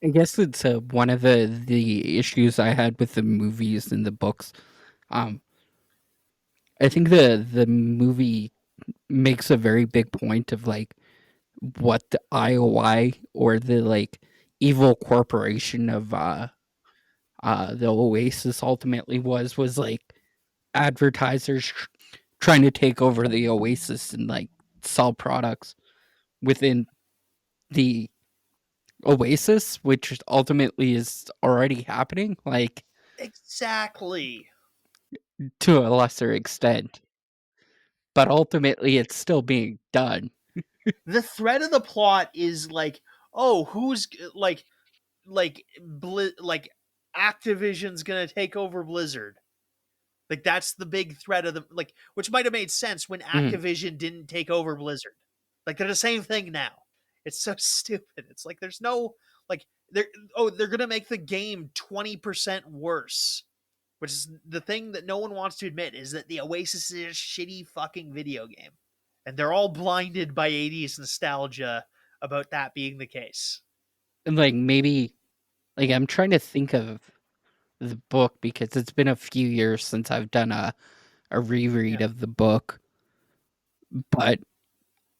S2: I guess it's one of the issues I had with the movies and the books. Um, I think the movie makes a very big point of like what the IOI or the like evil corporation of the Oasis ultimately was like advertisers trying to take over the Oasis and like sell products within the Oasis, which ultimately is already happening, like
S1: Exactly.
S2: to a lesser extent. But ultimately, it's still being done.
S1: The thread of the plot is like, oh, who's like Activision's gonna take over Blizzard. Like that's the big threat of the like, which might have made sense when
S2: Mm.
S1: Activision didn't take over Blizzard. Like they're the same thing now. It's so stupid. It's like there's no like they're gonna make the game 20% worse. Which is the thing that no one wants to admit is that the Oasis is a shitty fucking video game. And they're all blinded by 80s nostalgia about that being the case.
S2: And like maybe, like I'm trying to think of the book because it's been a few years since I've done a reread
S1: Yeah.
S2: of the book, but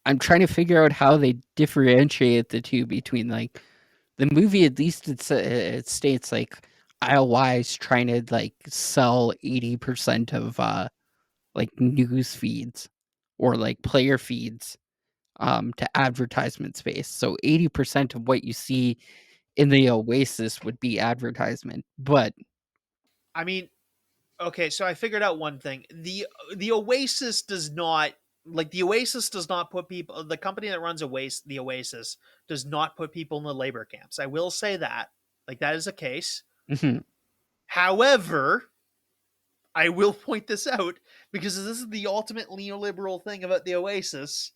S2: I'm trying to figure out how they differentiate the two between like the movie. At least it states like IOI is trying to like sell 80% of like news feeds or like player feeds to advertisement space. So 80% of what you see in the Oasis would be advertisement. But
S1: I mean, okay, so I figured out one thing. The Oasis does not the Oasis does not put people the company that runs Oasis the Oasis does not put people in the labor camps. I will say that. Like that is a case.
S2: mhm,
S1: However, I will point this out because this is the ultimate neoliberal thing about the Oasis.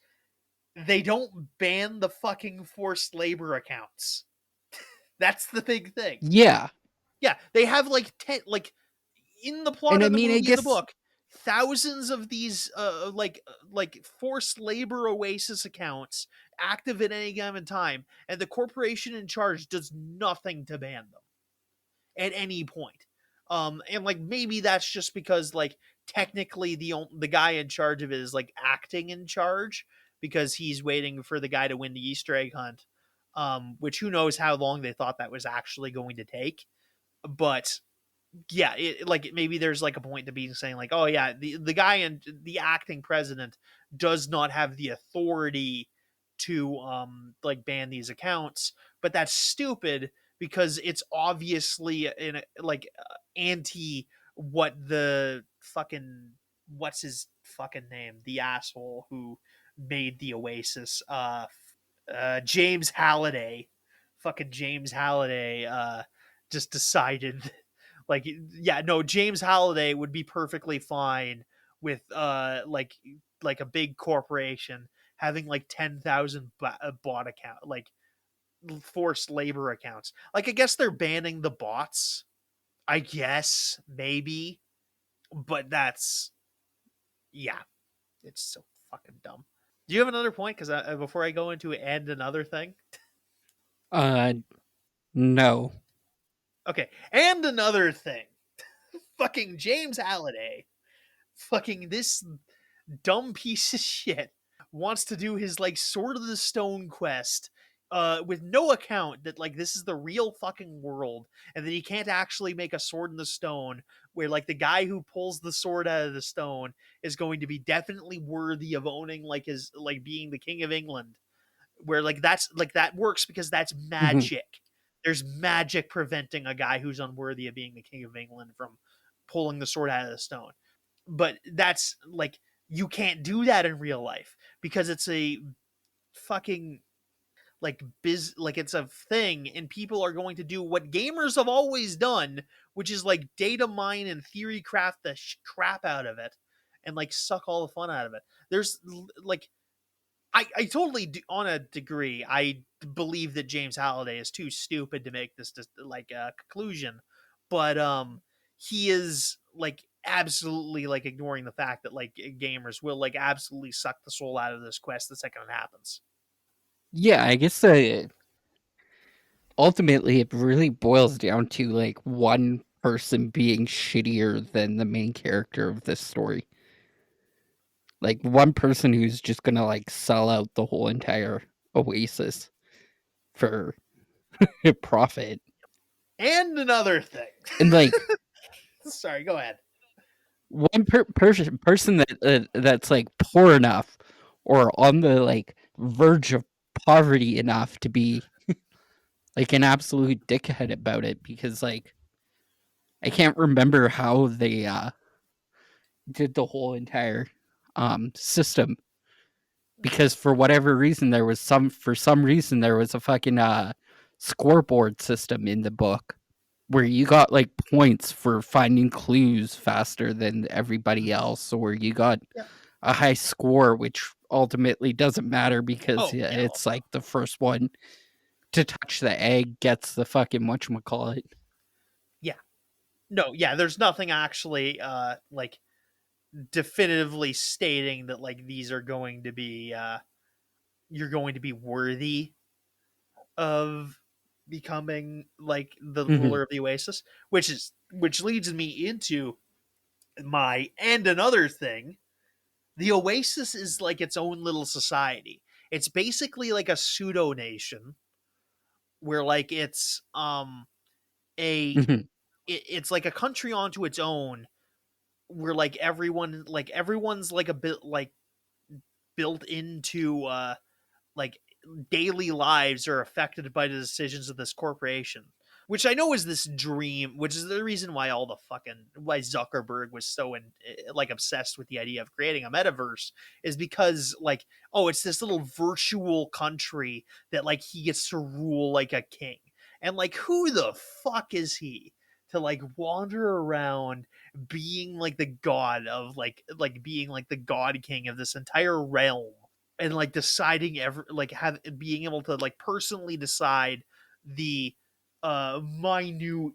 S1: They don't ban the fucking forced labor accounts. That's the big thing.
S2: yeah.
S1: Yeah, they have like 10 like in the plot
S2: And I
S1: of the
S2: mean, I
S1: movie and the
S2: guess,
S1: book, thousands of these like forced labor Oasis accounts active at any given time, and the corporation in charge does nothing to ban them at any point. And like maybe that's just because like technically the guy in charge of it is like acting in charge because he's waiting for the guy to win the Easter egg hunt. Which who knows how long they thought that was actually going to take. But yeah, like maybe there's like a point to be saying like, oh yeah, the guy and the acting president does not have the authority to like ban these accounts, but that's stupid because it's obviously in like anti what the fucking what's his fucking name, the asshole who made the Oasis, James Halliday, fucking James Halliday, just decided like yeah no James Halliday would be perfectly fine with like a big corporation having like 10,000 bot account like forced labor accounts. Like I guess they're banning the bots, I guess maybe, but that's yeah, it's so fucking dumb. Do you have another point? Because before I go into and another thing.
S2: Uh, no.
S1: Okay, and another thing, fucking James Halliday, fucking this dumb piece of shit wants to do his like Sword of the Stone quest with no account that like this is the real fucking world and that he can't actually make a sword in the stone where like the guy who pulls the sword out of the stone is going to be definitely worthy of owning like his like being the king of England, where like that's like that works because that's
S2: Mhm.
S1: magic. There's magic preventing a guy who's unworthy of being the king of England from pulling the sword out of the stone. But that's like you can't do that in real life because it's a fucking like it's a thing and people are going to do what gamers have always done, which is like data mine and theory craft the crap out of it and like suck all the fun out of it. There's like I totally do, on a degree, I believe that James Halliday is too stupid to make this just like a conclusion, but he is like absolutely like ignoring the fact that like gamers will like absolutely suck the soul out of this quest the second it happens.
S2: Yeah, I guess ultimately it really boils down to like one person being shittier than the main character of this story. Like one person who's just gonna like sell out the whole entire Oasis for profit.
S1: And another thing,
S2: And like
S1: sorry, go ahead.
S2: one person that that's like poor enough or on the like verge of poverty enough to be like an absolute dickhead about it because like I can't remember how they did the whole entire system because for whatever reason there was some for some reason there was a fucking scoreboard system in the book where you got like points for finding clues faster than everybody
S1: Mhm.
S2: else or you got
S1: Yeah.
S2: a high score which ultimately doesn't matter because
S1: Oh
S2: yeah,
S1: yeah.
S2: it's like the first one to touch the egg gets the fucking whatchamacallit.
S1: Yeah. No. Yeah. There's nothing actually like definitively stating that like these are going to be you're going to be worthy of becoming like the
S2: Mhm.
S1: ruler of the Oasis, which leads me into my and another thing. The Oasis is like its own little society. It's basically like a pseudo nation where like it's a
S2: Mhm.
S1: it's like a country onto its own where like everyone's like a bit like built into like daily lives are affected by the decisions of this corporation, which I know is this dream, which is the reason why all the fucking why Zuckerberg was so like obsessed with the idea of creating a metaverse is because like oh it's this little virtual country that like he gets to rule like a king, and like who the fuck is he to like wander around being like the god of like being like the god king of this entire realm and like deciding every like have being able to like personally decide the minute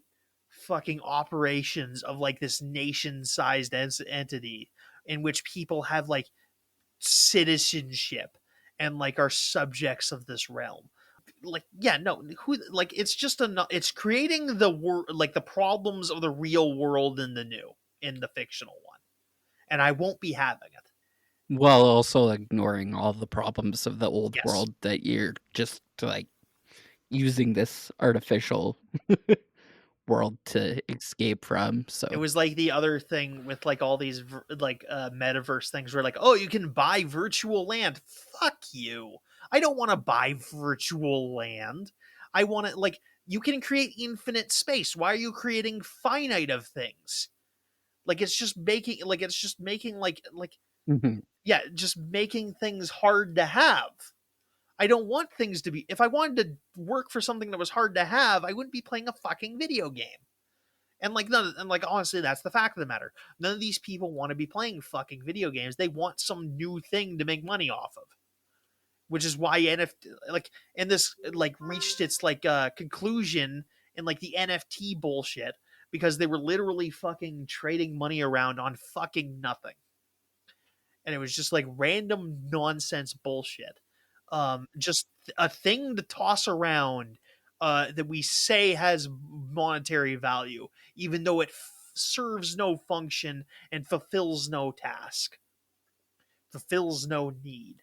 S1: fucking operations of like this nation sized entity in which people have like citizenship and like are subjects of this realm. Like yeah no who like it's just a it's creating the like the problems of the real world in the new in the fictional one, and I won't be having it.
S2: While also ignoring all the problems of the old
S1: Yes.
S2: world that you're just like using this artificial world to escape from.
S1: It
S2: So,
S1: was like the other thing with like all these metaverse things where like, oh, you can buy virtual land. Fuck you. I don't want to buy virtual land. I want to like you can create infinite space. Why are you creating finite of things? Like it's just making like
S2: mhm.
S1: yeah, just making things hard to have. I don't want things to be if I wanted to work for something that was hard to have, I wouldn't be playing a fucking video game. And like none, and like honestly, that's the fact of the matter. None of these people want to be playing fucking video games. They want some new thing to make money off of, which is why NFT like and this like reached its like conclusion in like the NFT bullshit because they were literally fucking trading money around on fucking nothing, and it was just like random nonsense bullshit. Just a thing to toss around that we say has monetary value, even though it serves no function and fulfills no task, fulfills no need.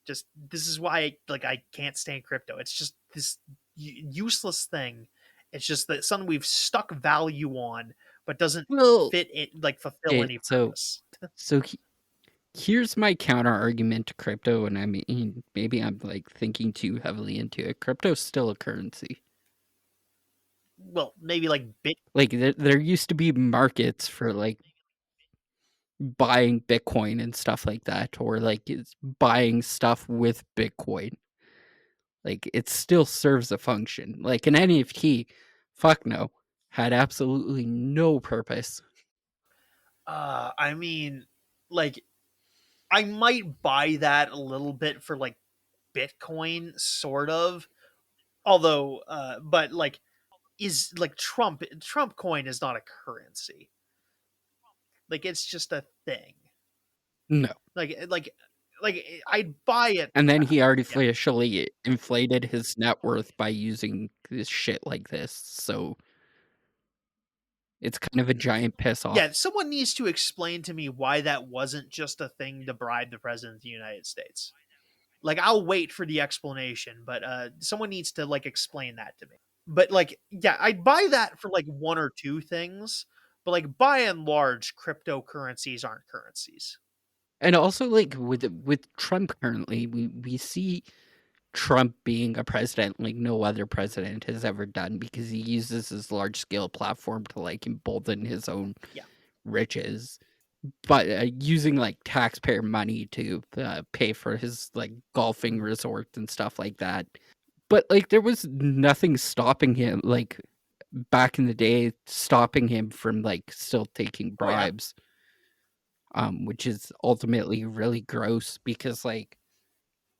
S1: Just this is why I can't stand crypto. It's just this useless thing. It's just that something we've stuck value on, but doesn't
S2: Well,
S1: fit it like fulfill
S2: okay,
S1: any
S2: so
S1: purpose.
S2: so here's my counter argument to crypto, and I mean, maybe I'm like thinking too heavily into it. Crypto's still a currency.
S1: Well, maybe like bit.
S2: Like there used to be markets for like buying Bitcoin and stuff like that, or like it's buying stuff with Bitcoin. Like it still serves a function. Like an NFT, fuck no, had absolutely no purpose.
S1: I mean, like I might buy that a little bit for like Bitcoin, sort of. Although, but like is like Trump coin is not a currency. Like it's just a thing.
S2: No.
S1: Like I'd buy it
S2: And
S1: for
S2: then
S1: that.
S2: he
S1: Yeah.
S2: artificially inflated his net worth by using this shit like this. So it's kind of a giant piss
S1: Yeah,
S2: off.
S1: someone needs to explain to me why that wasn't just a thing to bribe the president of the United States. Like I'll wait for the explanation, but someone needs to like explain that to me. But like yeah, I'd buy that for like one or two things, but like by and large cryptocurrencies aren't currencies.
S2: And also like with Trump currently, we see Trump being a president like no other president has ever done because he uses his large scale platform to like embolden his own
S1: Yeah.
S2: riches, but using like taxpayer money to pay for his like golfing resorts and stuff like that. But like there was nothing stopping him, like back in the day, stopping him from like still taking
S1: Oh yeah.
S2: bribes, which is ultimately really gross because like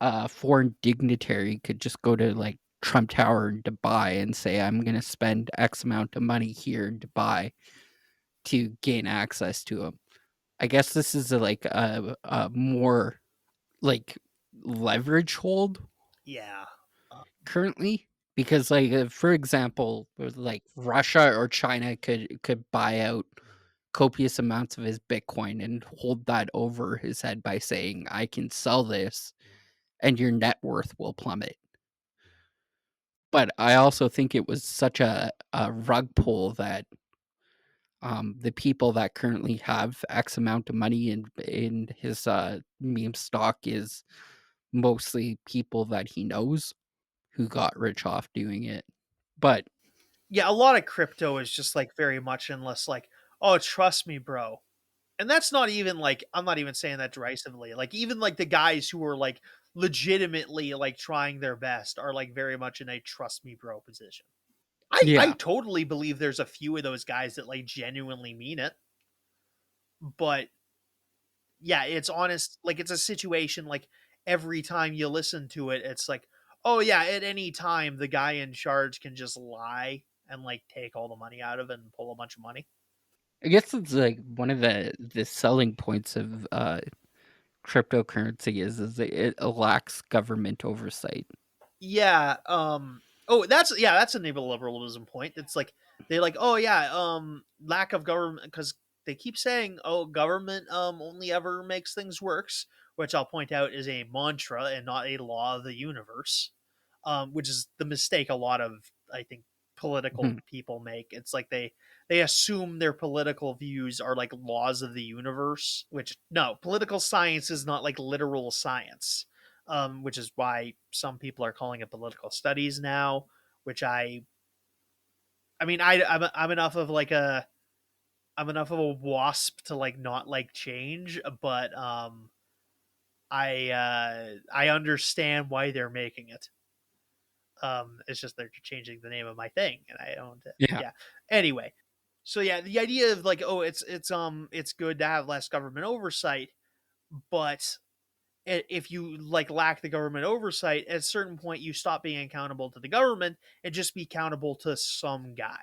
S2: a foreign dignitary could just go to like Trump Tower in Dubai and say, I'm going to spend X amount of money here in Dubai to gain access to him. I guess this is like a more like leverage hold
S1: Yeah. Uh,
S2: currently because like for example like Russia or China could buy out copious amounts of his Bitcoin and hold that over his head by saying, I can sell this and your net worth will plummet. But I also think it was such a rug pull that the people that currently have X amount of money in his meme stock is mostly people that he knows who got rich off doing it. But
S1: yeah, a lot of crypto is just like very much unless like, oh, trust me, bro. And that's not even like I'm not even saying that derisively. Like even like the guys who are like legitimately like trying their best are like very much in a trust me, bro position. I
S2: yeah,
S1: totally believe there's a few of those guys that like genuinely mean it, but yeah, it's honest. Like it's a situation like every time you listen to it, it's like, oh yeah, at any time the guy in charge can just lie and like take all the money out of it and pull a bunch of money.
S2: I guess it's like one of the selling points of cryptocurrency is it lacks government oversight.
S1: Yeah. Oh, that's a neoliberalism point. It's like they like, oh yeah, lack of government because they keep saying, oh, government only ever makes things works, which I'll point out is a mantra and not a law of the universe. Which is the mistake a lot of I think political
S2: Mhm.
S1: people make. It's like they assume their political views are like laws of the universe, which no, political science is not like literal science. Which is why some people are calling it political studies now. Which I mean, I'm enough of like a I'm enough of a wasp to like not like change, but I understand why they're making it. It's just they're changing the name of my thing, and I don't.
S2: Yeah.
S1: Yeah. Anyway, so yeah, the idea of like, oh, it's good to have less government oversight, but if you like lack the government oversight, at a certain point you stop being accountable to the government and just be accountable to some guy.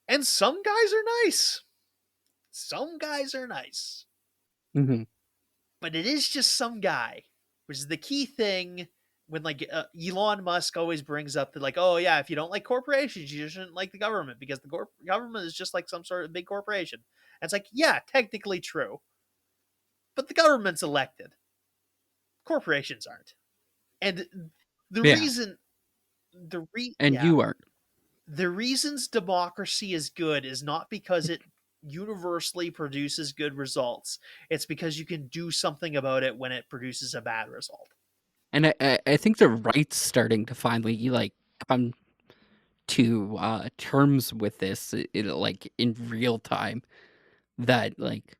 S1: And some guys are nice. Some guys are nice,
S2: Mhm.
S1: but it is just some guy, which is the key thing. when like Elon Musk always brings up that like, oh yeah, if you don't like corporations, you shouldn't like the government because the government is just like some sort of big corporation. And it's like, yeah, technically true, but the government's elected, corporations aren't. And the
S2: Yeah,
S1: reason the re
S2: and
S1: yeah
S2: you aren't.
S1: the reasons democracy is good is not because it universally produces good results. It's because you can do something about it when it produces a bad result.
S2: And I think the right's starting to finally, like, come to, terms with this, like, in real time that, like,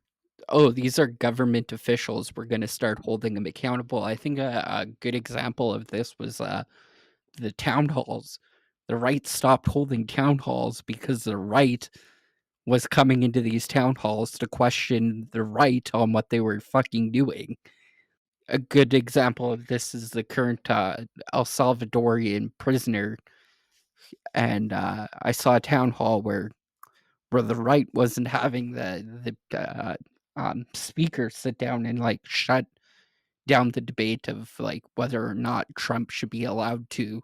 S2: "Oh, these are government officials, we're gonna start holding them accountable." I think a good example of this was, the town halls. The right stopped holding town halls because the right was coming into these town halls to question the right on what they were fucking doing. A good example of this is the current, El Salvadorian prisoner, and, I saw a town hall where the right wasn't having the speaker sit down and, like, shut down the debate of, like, whether or not Trump should be allowed to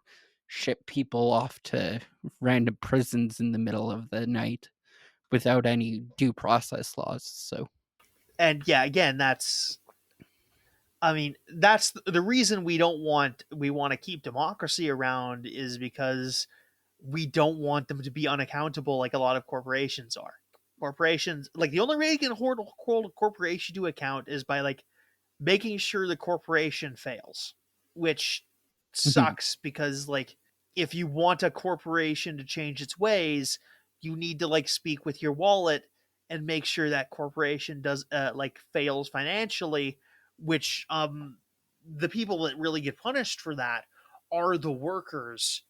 S2: ship people off to random prisons in the middle of the night without any due process laws, so
S1: And yeah, again, that's the reason we want to keep democracy around is because we don't want them to be unaccountable like a lot of corporations are. Corporations, like the only way you can hold a corporation to account is by like making sure the corporation fails, which
S2: Mhm.
S1: sucks because like if you want a corporation to change its ways, you need to like speak with your wallet and make sure that corporation does like fails financially, which the people that really get punished for that are the workers,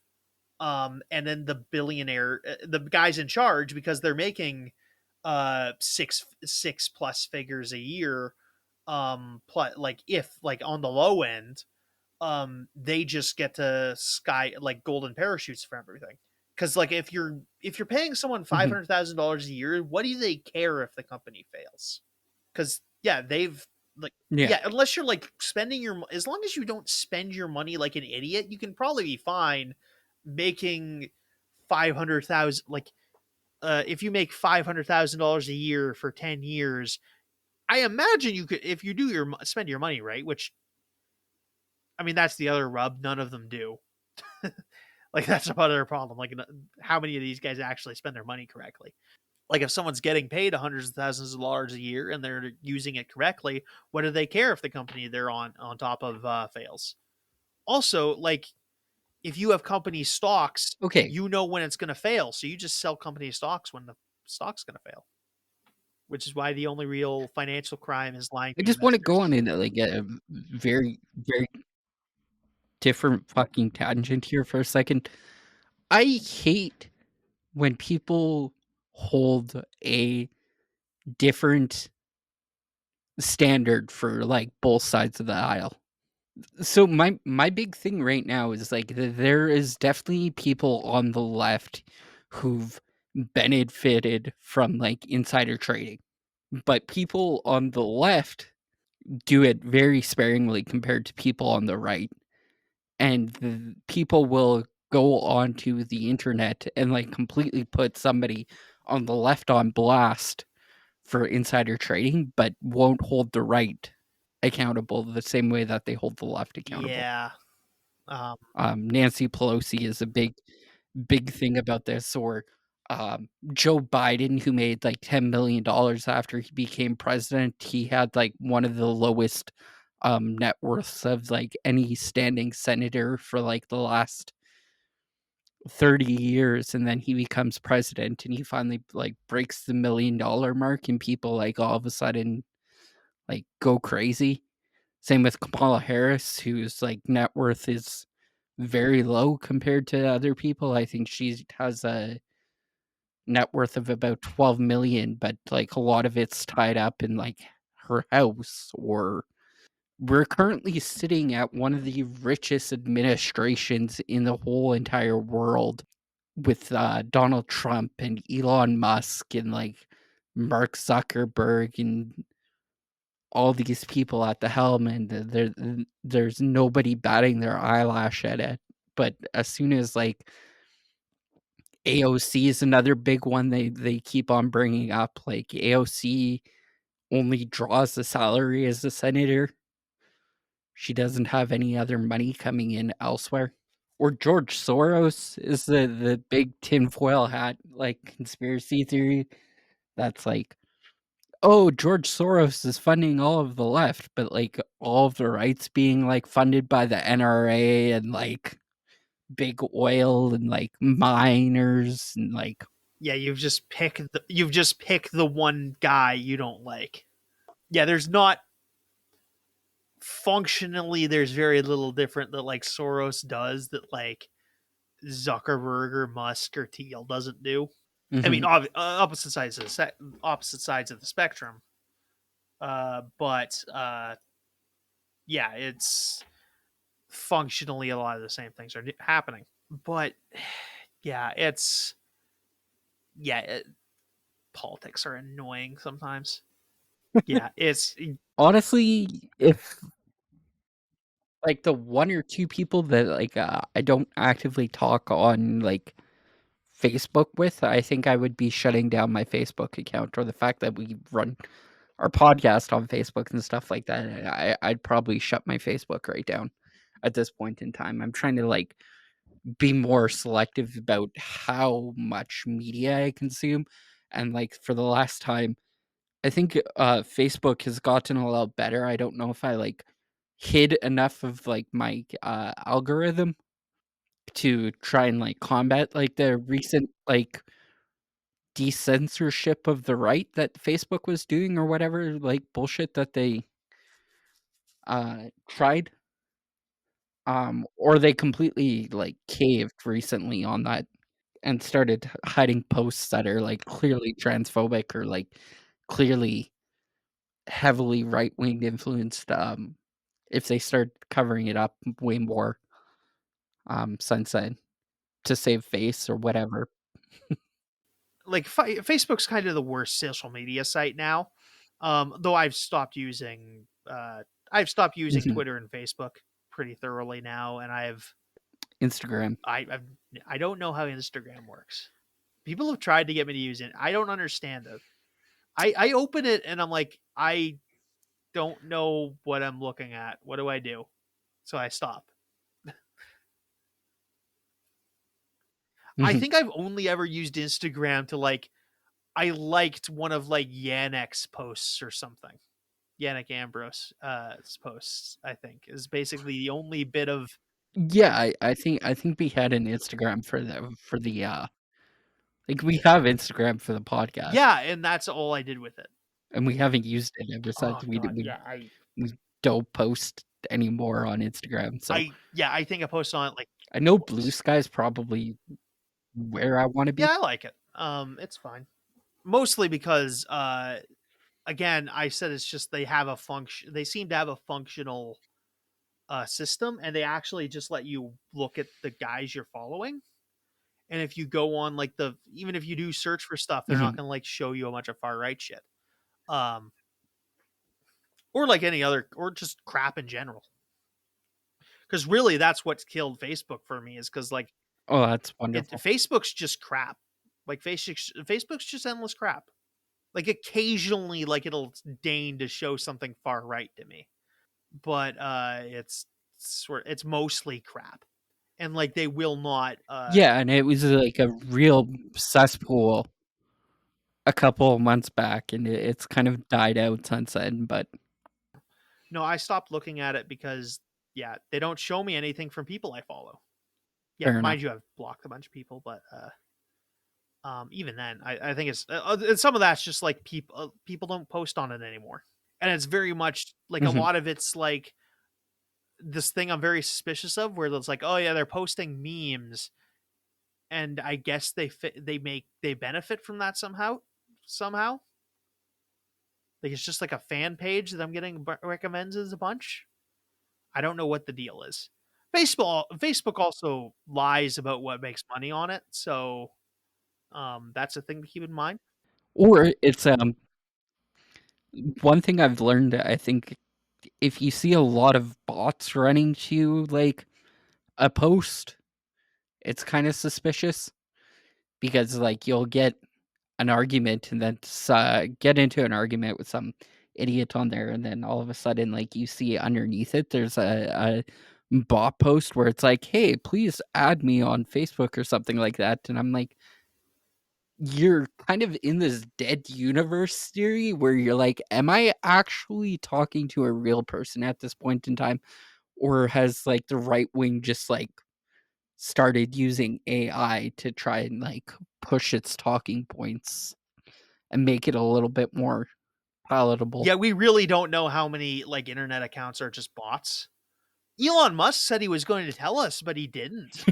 S1: and then the billionaire, the guys in charge, because they're making six plus figures a year, plus like if like on the low end, they just get to sky like golden parachutes for everything. Because like if you're paying someone
S2: Mhm.
S1: $500,000 a year, what do they care if the company fails? Because yeah, they've like
S2: Yeah.
S1: yeah, unless you're like spending as long as you don't spend your money like an idiot, you can probably be fine making 500,000. Like if you make $500,000 a year for 10 years, I imagine you could, if you do spend your money right, which I mean that's the other rub, none of them do. Like that's about their problem. Like how many of these guys actually spend their money correctly? Like if someone's getting paid hundreds of thousands of dollars a year and they're using it correctly, what do they care if the company they're on top of fails? Also, like if you have company stocks,
S2: Okay,
S1: you know when it's going to fail, so you just sell company stocks when the stock's going to fail. Which is why the only real financial crime is lying
S2: I
S1: to
S2: just wanna go
S1: investors.
S2: on in, like, a very, very different fucking tangent here for a second. I hate when people hold a different standard for, like, both sides of the aisle. So my big thing right now is, like, there is definitely people on the left who've benefited from, like, insider trading, but people on the left do it very sparingly compared to people on the right, and the people will go onto the internet and, like, completely put somebody on the left on blast for insider trading, but won't hold the right accountable the same way that they hold the left accountable.
S1: Yeah. Um,
S2: Nancy Pelosi is a big thing about this, or Joe Biden, who made like $10 million after he became president. He had like one of the lowest net worths of like any standing senator for like the last 30 years, and then he becomes president and he finally like breaks the $1 million mark and people like all of a sudden like go crazy. Same with Kamala Harris, whose like net worth is very low compared to other people. I think she has a net worth of about 12 million, but like a lot of it's tied up in like her house. Or we're currently sitting at one of the richest administrations in the whole entire world with Donald Trump and Elon Musk and like Mark Zuckerberg and all these people at the helm, and there's nobody batting their eyelash at it. But as soon as, like, AOC is another big one they keep on bringing up, like, AOC only draws the salary as a senator. She doesn't have any other money coming in elsewhere. Or George Soros is the big tinfoil hat, like, conspiracy theory that's like, "Oh, George Soros is funding all of the left," but, like, all of the right's being, like, funded by the NRA and, like, big oil and, like, miners and, like
S1: Yeah, you've just picked the one guy you don't like. Yeah, there's not functionally there's very little different that like Soros does that like Zuckerberg or Musk or Teal doesn't do. I mean,
S2: Mhm.
S1: opposite sides of the spectrum. But yeah, it's functionally a lot of the same things are happening. But yeah, yeah, it, politics are annoying sometimes. Yeah, it's
S2: Honestly, if, like, the 1 or 2 people that, like, I don't actively talk on, like, Facebook with, I think I would be shutting down my Facebook account, or the fact that we run our podcast on Facebook and stuff like that. I'd probably shut my Facebook right down at this point in time. I'm trying to, like, be more selective about how much media I consume, and, like, for the last time, I think, Facebook has gotten a lot better. I don't know if I, like, hid enough of, like, my, algorithm to try and, like, combat, like, the recent, like, decensorship of the right that Facebook was doing or whatever, like, bullshit that they, tried, or they completely, like, caved recently on that and started hiding posts that are, like, clearly transphobic or, like, clearly heavily right-wing influenced, if they start covering it up way more, since then to save face or whatever.
S1: like Facebook's kind of the worst social media site now. Though I've stopped using
S2: Mhm.
S1: Twitter and Facebook pretty thoroughly now, and
S2: Instagram.
S1: I've I don't know how Instagram works. People have tried to get me to use it. I don't understand it. I open it and I'm like, I don't know what I'm looking at. What do I do? So I stop. I
S2: Mhm.
S1: think I've only ever used Instagram to like I liked one of like Yannick's posts or something. Yannick Ambrose posts, I think, is basically the only bit of
S2: Yeah, I think we had an Instagram for the, like, we have Instagram for the podcast,
S1: yeah, and that's all I did with it.
S2: and we haven't used it ever since.
S1: Oh
S2: We
S1: god,
S2: did
S1: yeah,
S2: we don't post anymore on Instagram, so
S1: I think I posted on it like
S2: I know Blue
S1: twice.
S2: Sky's probably where I wanna be.
S1: Yeah, I like it. It's fine. Mostly because again, I said it's just they seem to have a functional system and they actually just let you look at the guys you're following. And if you go on like even if you do search for stuff, they're not
S2: Mhm.
S1: going to like show you a bunch of far right shit. Um or like any other or just crap in general. Cuz really that's what's killed Facebook for me is cuz like
S2: Oh, that's
S1: it
S2: wonderful.
S1: Facebook's just crap. Like Facebook's just endless crap. Like occasionally like it'll deign to show something far right to me. But it's mostly crap. And like they will not
S2: Yeah, and it was, like, a real cesspool a couple of months back, and it's kind of died out since then, but
S1: no, I stopped looking at it because yeah, they don't show me anything from people I follow. Yeah,
S2: fair enough.
S1: mind you, I've blocked a bunch of people, but even then, I think and some of that's just like people don't post on it anymore, and it's very much like a
S2: Mhm.
S1: lot of it's like this thing I'm very suspicious of, where it's like, oh yeah, they're posting memes, and I guess they benefit from that somehow. Like it's just like a fan page that I'm getting recommends as a bunch. I don't know what the deal is. Facebook also lies about what makes money on it, so that's a thing to keep in mind.
S2: Or one thing I've learned, I think if you see a lot of bots running to like a post, it's kind of suspicious because like you'll get an argument and then get into an argument with some idiot on there, and then all of a sudden, like you see underneath it, there's a bot post where it's like, "Hey, please add me on Facebook" or something like that, and I'm like, you're kind of in this dead universe theory where you're like, "Am I actually talking to a real person at this point in time, or has like the right wing just like started using AI to try and like push its talking points and make it a little bit more palatable?"
S1: Yeah, we really don't know how many like internet accounts are just bots. Elon Musk said he was going to tell us, but he didn't.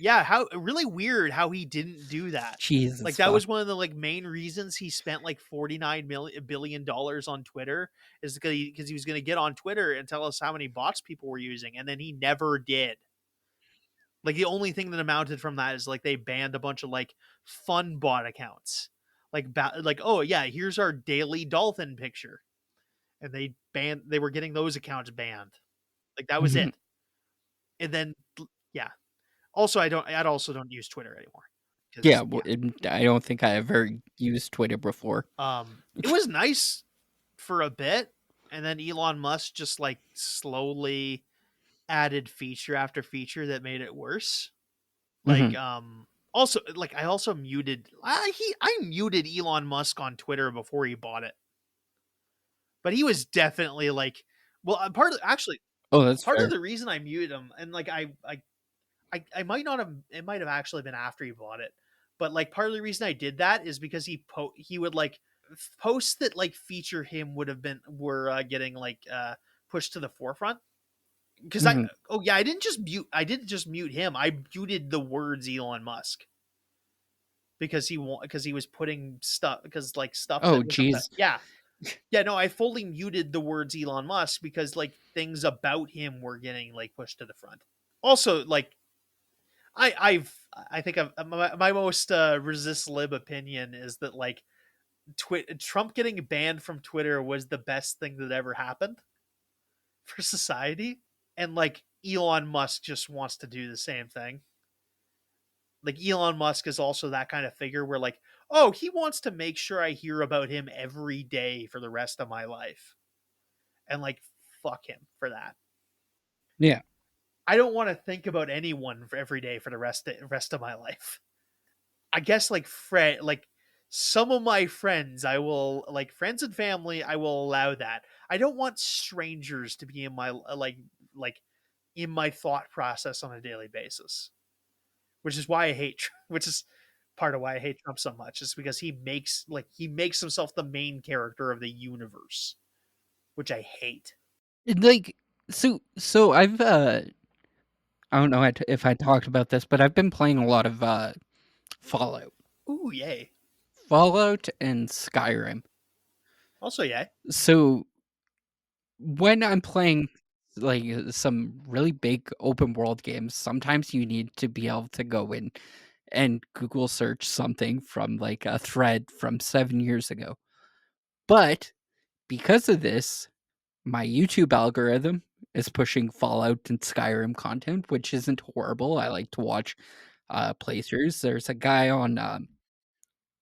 S1: Yeah, how really weird how he didn't do that. Like
S2: Jesus
S1: that
S2: fuck.
S1: was one of the like main reasons he spent like 49 billion dollars on Twitter, is because he was going to get on Twitter and tell us how many bots people were using, and then he never did. Like the only thing that amounted from that is like they banned a bunch of like fun bot accounts. Like oh yeah, here's our daily dolphin picture. And they were getting those accounts banned. Like that was
S2: Mhm.
S1: it. And then yeah. Also I also don't use Twitter anymore
S2: Yeah,
S1: cuz
S2: well,
S1: yeah.
S2: I don't think I ever used Twitter before.
S1: It was nice for a bit, and then Elon Musk just like slowly added feature after feature that made it worse. Like
S2: Mhm.
S1: also like I muted Elon Musk on Twitter before he bought it. But he was definitely like well,
S2: Oh, that's
S1: part of
S2: fair.
S1: the reason I muted him, and like I might not have, it might have actually been after he bought it, but like part of the reason I did that is because he would like posts that like feature him were getting like pushed to the forefront. Because
S2: Mhm.
S1: I didn't just mute him, I muted the words Elon Musk because he was putting stuff, because like stuff
S2: Oh,
S1: that was about,
S2: geez.
S1: yeah, no, I fully muted the words Elon Musk because like things about him were getting like pushed to the front. Also, like I think my most resist lib opinion is that like Trump getting banned from Twitter was the best thing that ever happened for society, and like Elon Musk just wants to do the same thing. Like Elon Musk is also that kind of figure where like, oh, he wants to make sure I hear about him every day for the rest of my life, and like fuck him for that.
S2: Yeah.
S1: I don't want to think about anyone for every day for the rest of my life. I guess like some of my friends, I will like friends and family, I will allow that. I don't want strangers to be in my like in my thought process on a daily basis, which is why I hate which is part of why I hate Trump so much, is because he makes himself the main character of the universe, which I hate.
S2: And, like, so I've, I don't know if I talked about this, but I've been playing a lot of, Fallout.
S1: Ooh, yay.
S2: Fallout and Skyrim.
S1: Also, yay.
S2: So, when I'm playing, like, some really big open world games, sometimes you need to be able to go in and Google search something from, like, a thread from 7 years ago. But because of this, my YouTube algorithm is pushing Fallout and Skyrim content, which isn't horrible. I like to watch playthroughs. There's a guy on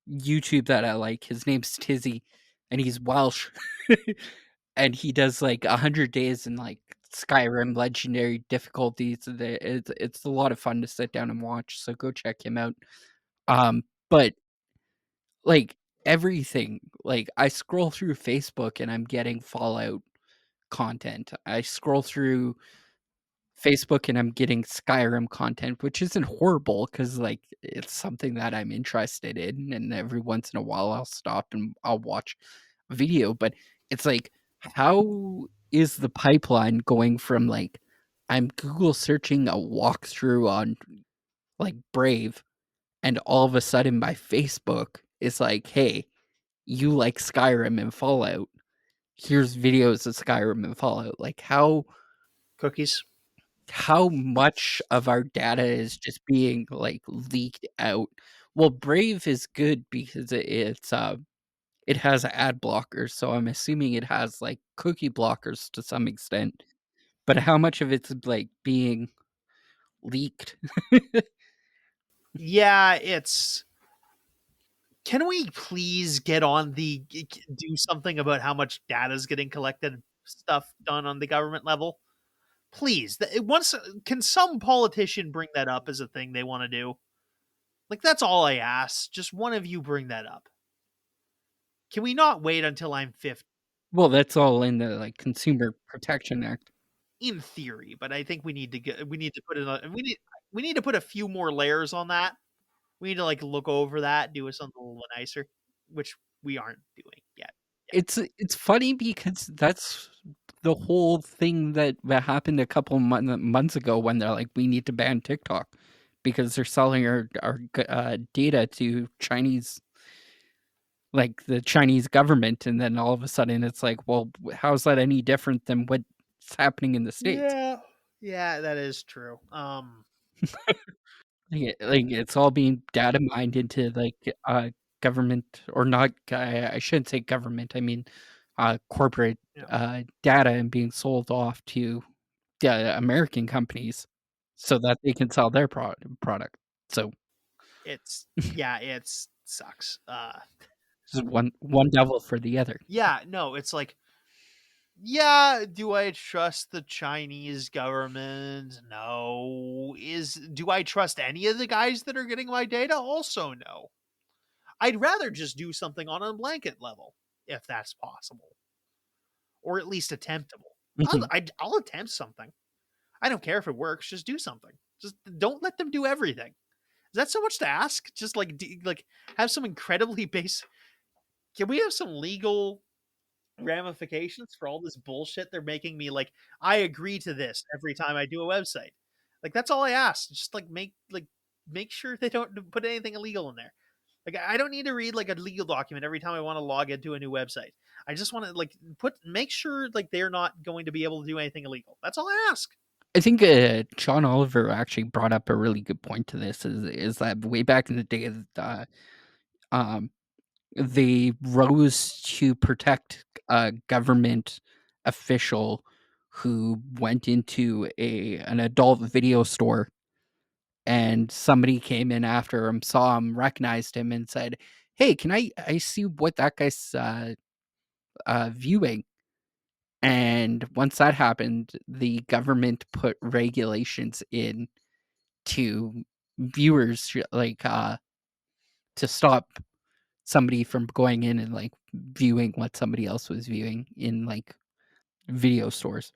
S2: YouTube that I like. His name's Tizzy, and he's Welsh, and he does like 100 days in like Skyrim legendary difficulties. It's a lot of fun to sit down and watch. So go check him out. But like everything, like I scroll through Facebook and I'm getting Fallout content. I scroll through Facebook and I'm getting Skyrim content, which isn't horrible because like it's something that I'm interested in, and every once in a while I'll stop and I'll watch a video. But it's like, how is the pipeline going from like I'm Google searching a walkthrough on like Brave, and all of a sudden my Facebook is like, hey, you like Skyrim and Fallout. Here's videos of Skyrim and Fallout. Like
S1: Cookies.
S2: how much of our data is just being, like, leaked out? Well, Brave is good because it has ad blockers, so I'm assuming it has, like, cookie blockers to some extent, but how much of it's, like, being leaked?
S1: Yeah, it's can we please get on the do something about how much data is getting collected, stuff done on the government level? Please, once can some politician bring that up as a thing they want to do? Like that's all I ask. Just one of you bring that up. Can we not wait until I'm 50?
S2: Well, that's all in the, like, Consumer Protection Act.
S1: In theory, but I think we need to put in we need to put a few more layers on that. We need to like look over that, do something a little nicer, which we aren't doing yet.
S2: It's funny because that's the whole thing that happened a couple months ago when they're like, "We need to ban TikTok because they're selling our data to Chinese like, the Chinese government," and then all of a sudden it's like, "Well, how's that any different than what's happening in the States?"
S1: Yeah. Yeah, that is true.
S2: It's all being data mined into, like, government or not I shouldn't say government, I mean, corporate,
S1: Yeah.
S2: data and being sold off to, American companies so that they can sell their product. So,
S1: It's yeah, it's sucks.
S2: this is one devil for the other.
S1: Yeah, no, it's like yeah, do I trust the Chinese government? No. Is do I trust any of the guys that are getting my data? Also no. I'd rather just do something on a blanket level if that's possible, or at least attemptable.
S2: Mhm.
S1: I'll attempt something. I don't care if it works. Just do something. Just don't let them do everything. Is that so much to ask? Just like like have some incredibly base. Can we have some legal ramifications for all this bullshit they're making me like? I agree to this every time I do a website. Like that's all I ask. Just make sure they don't put anything illegal in there. Like I don't need to read like a legal document every time I want to log into a new website. I just want to like make sure like they're not going to be able to do anything illegal. That's all I ask.
S2: I think, John Oliver actually brought up a really good point to this is that way back in the day, um they rose to protect a government official who went into an adult video store, and somebody came in after him, saw him, recognized him, and said, "Hey, can I see what that guy's, viewing?" And once that happened, the government put regulations in to viewers, to stop somebody from going in and, like, viewing what somebody else was viewing in, like, video stores,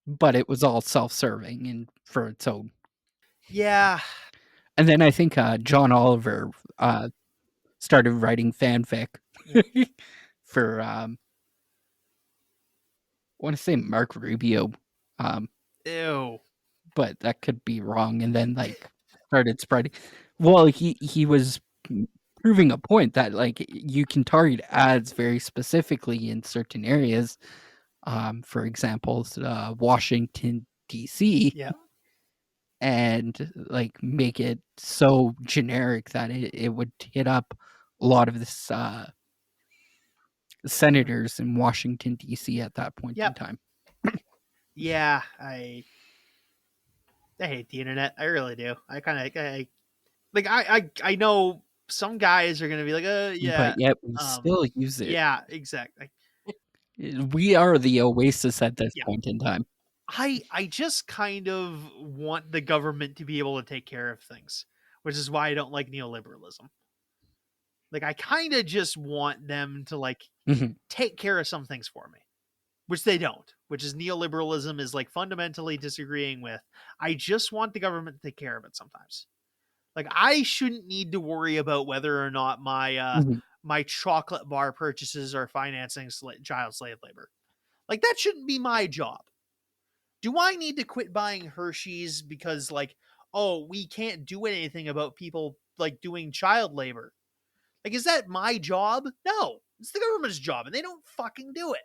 S2: but it was all self-serving and for its own.
S1: Yeah.
S2: And then I think, John Oliver, started writing fanfic
S1: Yeah.
S2: for, I wanna say Mark Rubio, um,
S1: Ew.
S2: but that could be wrong, and then, like, started spreading well, he was proving a point that, like, you can target ads very specifically in certain areas, for example, Washington, DC,
S1: Yeah.
S2: and, like, make it so generic that it would hit up a lot of this, senators in Washington, DC at that point in
S1: Yep.
S2: time.
S1: Yeah. I hate the internet. I really do. I kind of like I know some guys are gonna be like, yeah,
S2: But yet we
S1: um,
S2: still use it.
S1: yeah, exactly.
S2: We are the Oasis at this
S1: Yeah,
S2: point in time.
S1: I just kind of want the government to be able to take care of things, which is why I don't like neoliberalism. Like I kind of just want them to like
S2: Mhm,
S1: take care of some things for me, which they don't. Which is neoliberalism is like fundamentally disagreeing with. I just want the government to take care of it sometimes. Like I shouldn't need to worry about whether or not
S2: mhm.
S1: my chocolate bar purchases are financing child slave labor. Like that shouldn't be my job. Do I need to quit buying Hershey's because like, oh, we can't do anything about people like doing child labor? Like is that my job? No. It's the government's job and they don't fucking do it.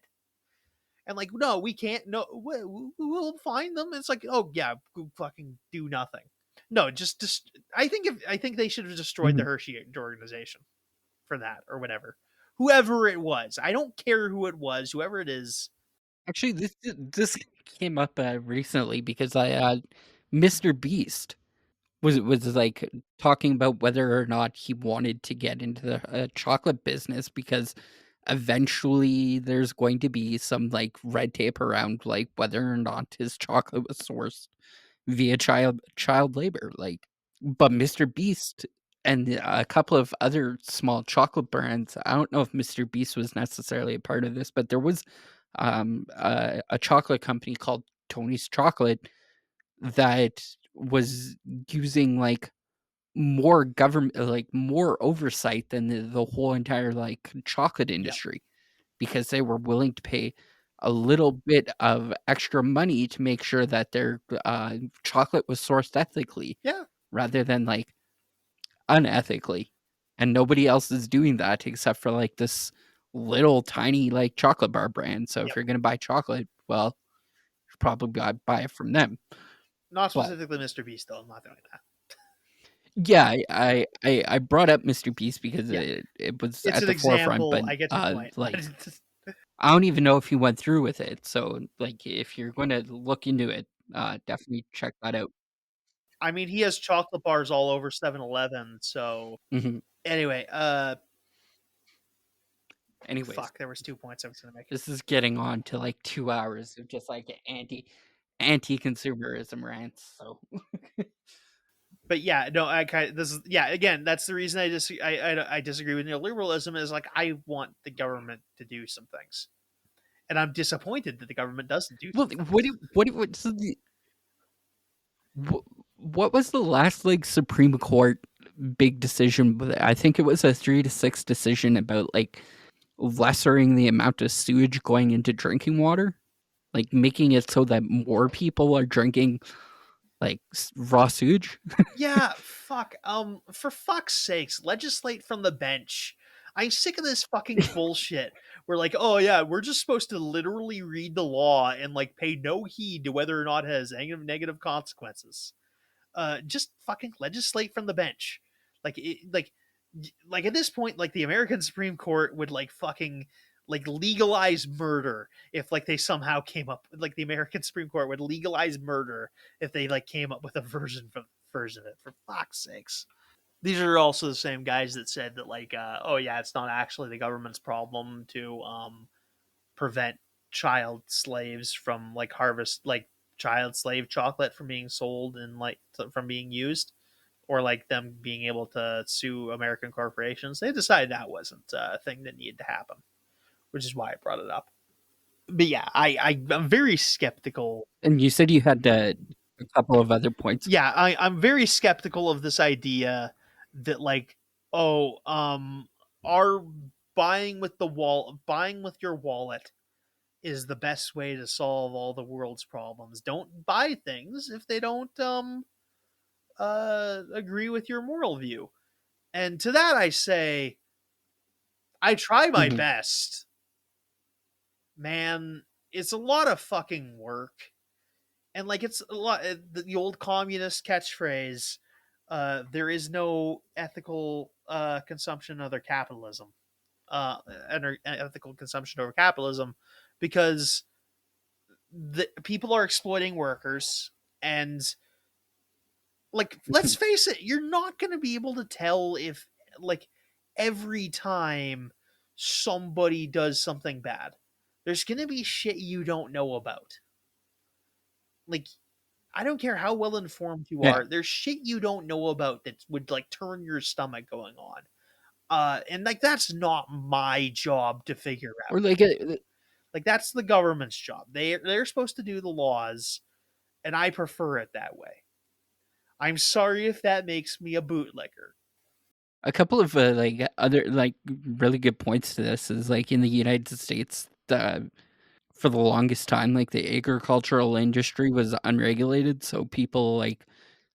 S1: And like, no, we can't. No, we'll find them. It's like, oh yeah, fucking do nothing. No, just I think they should have destroyed the
S2: Mhm.
S1: Hershey organization for that or whatever. whoever it was. I don't care who it was, whoever it is.
S2: Actually, this came up recently because Mr. Beast was like talking about whether or not he wanted to get into the chocolate business because eventually there's going to be some like red tape around like whether or not his chocolate was sourced via child labor. Like, but Mr. Beast and a couple of other small chocolate brands. I don't know if Mr. Beast was necessarily a part of this, but there was a chocolate company called Tony's Chocolate that was using like more government like more oversight than the whole entire like chocolate
S1: Yeah.
S2: industry because they were willing to pay a little bit of extra money to make sure that their chocolate was sourced ethically
S1: Yeah.
S2: rather than like unethically. And nobody else is doing that except for like this little tiny like chocolate bar brand. So if
S1: Yep.
S2: you're going to buy chocolate, well, you should probably buy it from them.
S1: Not
S2: But
S1: specifically Mr. Beast, though. I'm not doing that.
S2: yeah, I brought up Mr. Beast because
S1: Yeah.
S2: it was
S1: It's
S2: at
S1: an
S2: the forefront, but
S1: example. I get your point. But
S2: like
S1: it's just,
S2: I don't even know if he went through with it. So like if you're going to look into it, definitely check that out.
S1: I mean, he has chocolate bars all over 7-Eleven. So
S2: Mhm.
S1: anyway,
S2: Anyways,
S1: fuck, there was 2 points I was gonna make.
S2: this is getting on to like 2 hours of just like anti-consumerism rants. So
S1: But yeah, no, I kind of this is yeah. Again, that's the reason I disagree with neoliberalism. Is like I want the government to do some things, and I'm disappointed that the government doesn't do
S2: well,
S1: some things.
S2: what's the what was the last like Supreme Court big decision? I think it was a 3-6 decision about like lessering the amount of sewage going into drinking water, like making it so that more people are drinking like raw sewage.
S1: Yeah, fuck. For fuck's sakes, legislate from the bench. I'm sick of this fucking bullshit. We're like, oh yeah, we're just supposed to literally read the law and like pay no heed to whether or not it has negative consequences. Just fucking legislate from the bench. Like like at this point, like the American Supreme Court would like fucking like legalize murder if like they somehow came up like the American Supreme Court would legalize murder if they like came up with a version of it, for fuck's sakes. These are also the same guys that said that like oh yeah, it's not actually the government's problem to prevent child slaves from like harvest like child slave chocolate from being sold and like from being used, or like them being able to sue American corporations. They decided that wasn't a thing that needed to happen, which is why I brought it up. But yeah, I'm very skeptical.
S2: And you said you had a couple of other points.
S1: Yeah, I'm very skeptical of this idea that like, oh, our buying with your wallet is the best way to solve all the world's problems. Don't buy things if they don't agree with your moral view. And to that I say, I try my
S2: Mhm.
S1: best. Man, it's a lot of fucking work. And like it's a lot the old communist catchphrase, there is no ethical consumption other capitalism. Ethical consumption over capitalism, because the people are exploiting workers, and like let's face it, you're not going to be able to tell if like every time somebody does something bad, there's going to be shit you don't know about. Like I don't care how well informed you
S2: Yeah.
S1: are, there's shit you don't know about that would like turn your stomach going on. And like that's not my job to figure
S2: Or
S1: out.
S2: like
S1: Like that's the government's job. They're supposed to do the laws, and I prefer it that way. I'm sorry if that makes me a bootlicker.
S2: a couple of like other like really good points to this is like in the United States, for the longest time, like the agricultural industry was unregulated, so people like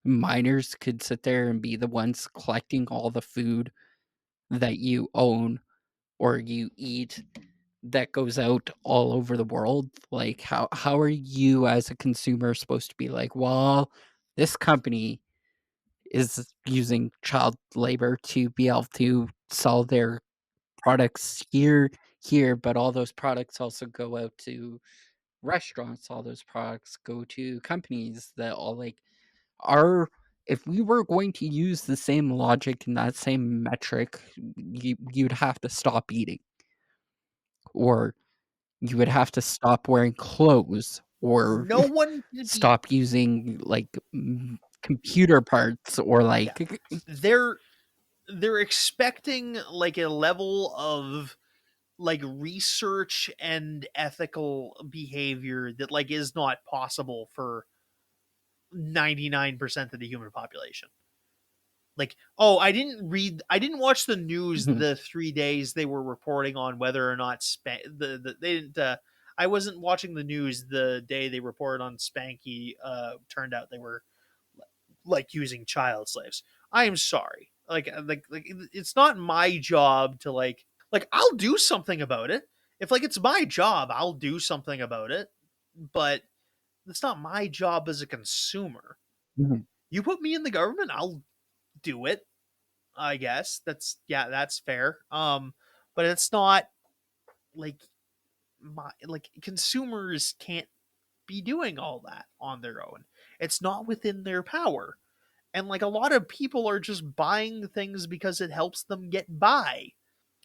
S2: miners could sit there and be the ones collecting all the food that you own or you eat that goes out all over the world. Like how are you as a consumer supposed to be like, well, this company is using child labor to be able to sell their products here, but all those products also go out to restaurants. All those products go to companies that all like are. If we were going to use the same logic and that same metric, you'd have to stop eating, or you would have to stop wearing clothes, or
S1: No one can be.
S2: stop using like computer parts, or
S1: Yeah,
S2: like
S1: they're they're expecting like a level of like research and ethical behavior that like is not possible for 99% of the human population. Like, oh, I didn't watch the news
S2: Mhm.
S1: the 3 days they were reporting on whether or not they didn't I wasn't watching the news the day they reported on Spanky turned out they were like using child slaves. I am sorry. Like it's not my job to like I'll do something about it. If like it's my job, I'll do something about it. But it's not my job as a consumer.
S2: Mhm.
S1: You put me in the government, I'll do it. I guess that's fair. But it's not like my like consumers can't be doing all that on their own. It's not within their power. And like a lot of people are just buying things because it helps them get by.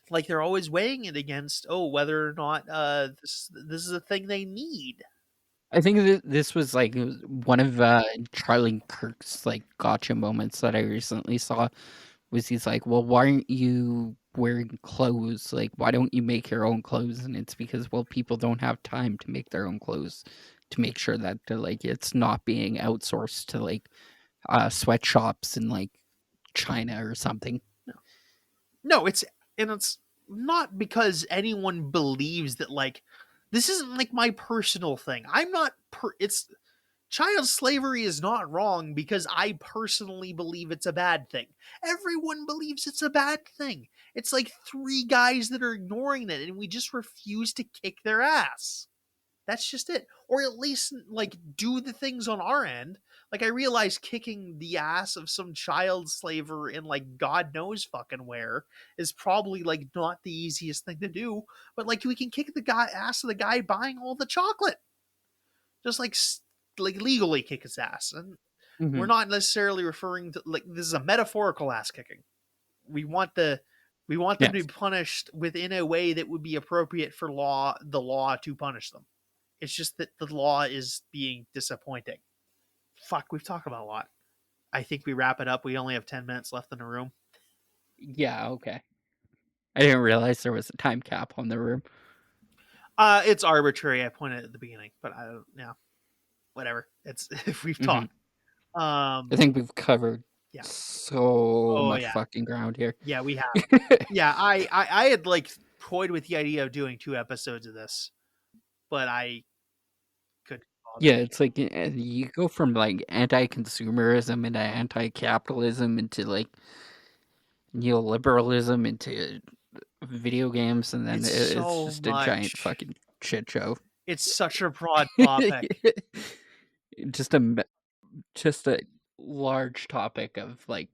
S1: Like they're always weighing it against whether or not this is a thing they need.
S2: I think this was like one of Charlie Kirk's like gotcha moments that I recently saw. Was he's like, well, why aren't you wearing clothes? Like, why don't you make your own clothes? And it's because, well, people don't have time to make their own clothes, to make sure that like it's not being outsourced to like sweatshops in like China or something.
S1: No, no, it's not because anyone believes that like this isn't like my personal thing. I'm not. It's child slavery is not wrong because I personally believe it's a bad thing. Everyone believes it's a bad thing. It's like three guys that are ignoring it, and we just refuse to kick their ass. That's just it. Or at least like do the things on our end. Like I realize kicking the ass of some child slaver in like God knows fucking where is probably like not the easiest thing to do. But like we can kick the guy ass of the guy buying all the chocolate. Just like legally kick his ass. And we're
S2: Hmm.
S1: not necessarily referring to like this is a metaphorical ass kicking. We want the we want them to
S2: Yes.
S1: be punished within a way that would be appropriate for the law to punish them. It's just that the law is being disappointing. Fuck, we've talked about a lot. I think we wrap it up. We only have 10 minutes left in the room.
S2: Yeah. Okay. I didn't realize there was a time cap on the room.
S1: It's arbitrary. I pointed at the beginning, but I don't. Yeah, whatever. It's if we've
S2: Hmm.
S1: talked.
S2: I think we've covered
S1: Yeah.
S2: so
S1: Oh
S2: much
S1: yeah.
S2: fucking ground here.
S1: Yeah, we have. Yeah, I had like toyed with the idea of doing 2 episodes of this, but I couldn't bother.
S2: Yeah, it's like you go from like anti-consumerism into anti-capitalism into like neoliberalism into video games, and then
S1: It's
S2: it's
S1: so
S2: just a giant
S1: much.
S2: fucking shit show.
S1: It's such a broad topic.
S2: just a me- just a large topic of like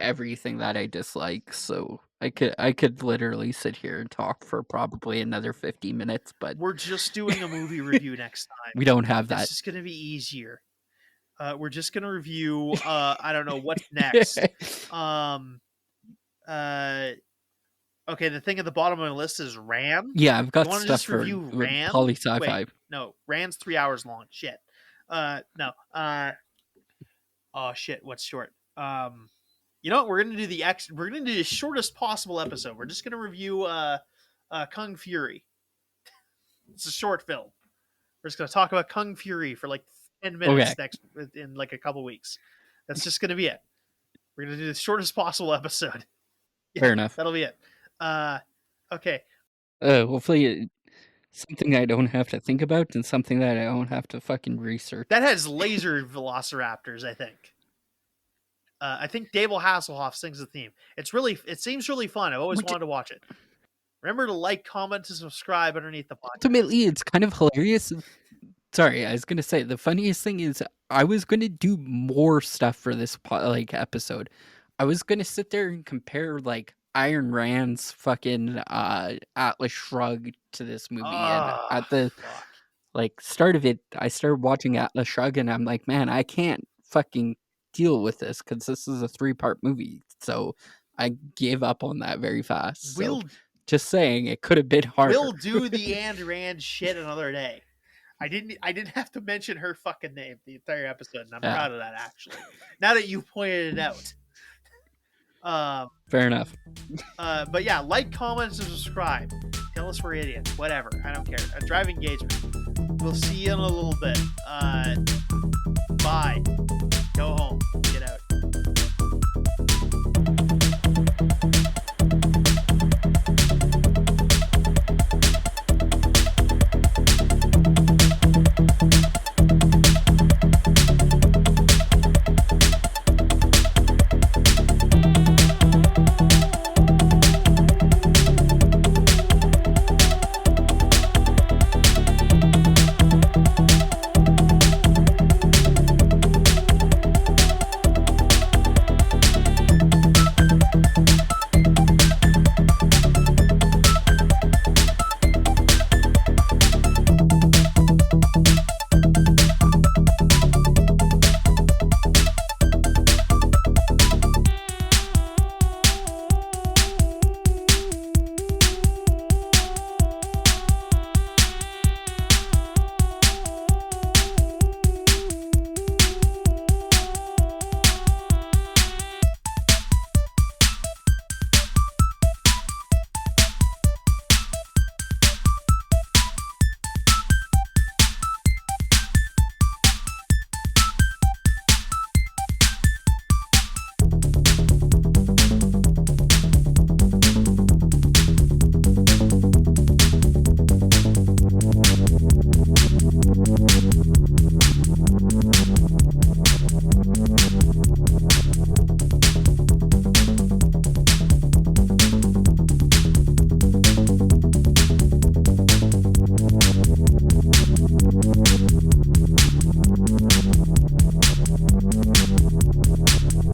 S2: everything that I dislike. So I could literally sit here and talk for probably another 50 minutes, but
S1: We're just doing a movie review next time.
S2: we don't have
S1: It's
S2: that.
S1: just gonna be easier. We're just gonna review. I don't know what's next. Um. Uh. Okay, the thing at the bottom of my list is Ran.
S2: Yeah, I've
S1: You
S2: got
S1: want to
S2: stuff
S1: just
S2: for
S1: review Ran? Wait,
S2: PoliSciFi.
S1: no. Ran's 3 hours long. Shit. No. Oh shit. What's short? You know what? We're gonna do We're gonna do the shortest possible episode. We're just gonna review Kung Fury. It's a short film. We're just gonna talk about Kung Fury for like 10 minutes
S2: Okay,
S1: next in like a couple weeks. That's just gonna be it. We're gonna do the shortest possible episode. Yeah,
S2: fair enough.
S1: that'll be it. Uh, okay,
S2: Hopefully something I don't have to think about and something that I don't have to fucking research.
S1: that has laser velociraptors. I think David Hasselhoff sings the theme. It seems really fun. I've always
S2: Which
S1: wanted to watch it. Remember to like, comment, and subscribe underneath the podcast.
S2: ultimately it's kind of hilarious. Sorry, I was gonna say the funniest thing is I was gonna do more stuff for this like episode. I was gonna sit there and compare like Iron Rand's fucking Atlas Shrugged to this movie, and
S1: Ah,
S2: at the
S1: fuck.
S2: start of it, I started watching Atlas Shrugged, and I'm like, man, I can't fucking deal with this because this is a 3-part movie. So I gave up on that very fast. So
S1: We'll
S2: just saying, it could have been harder.
S1: we'll do the Ayn Rand shit another day. I didn't have to mention her fucking name the entire episode, and I'm
S2: Yeah,
S1: proud of that actually. Now that you pointed it out.
S2: fair enough.
S1: But yeah, like, comment, and subscribe. Tell us we're idiots. Whatever. I don't care. Drive engagement. We'll see you in a little bit. Bye. Go home.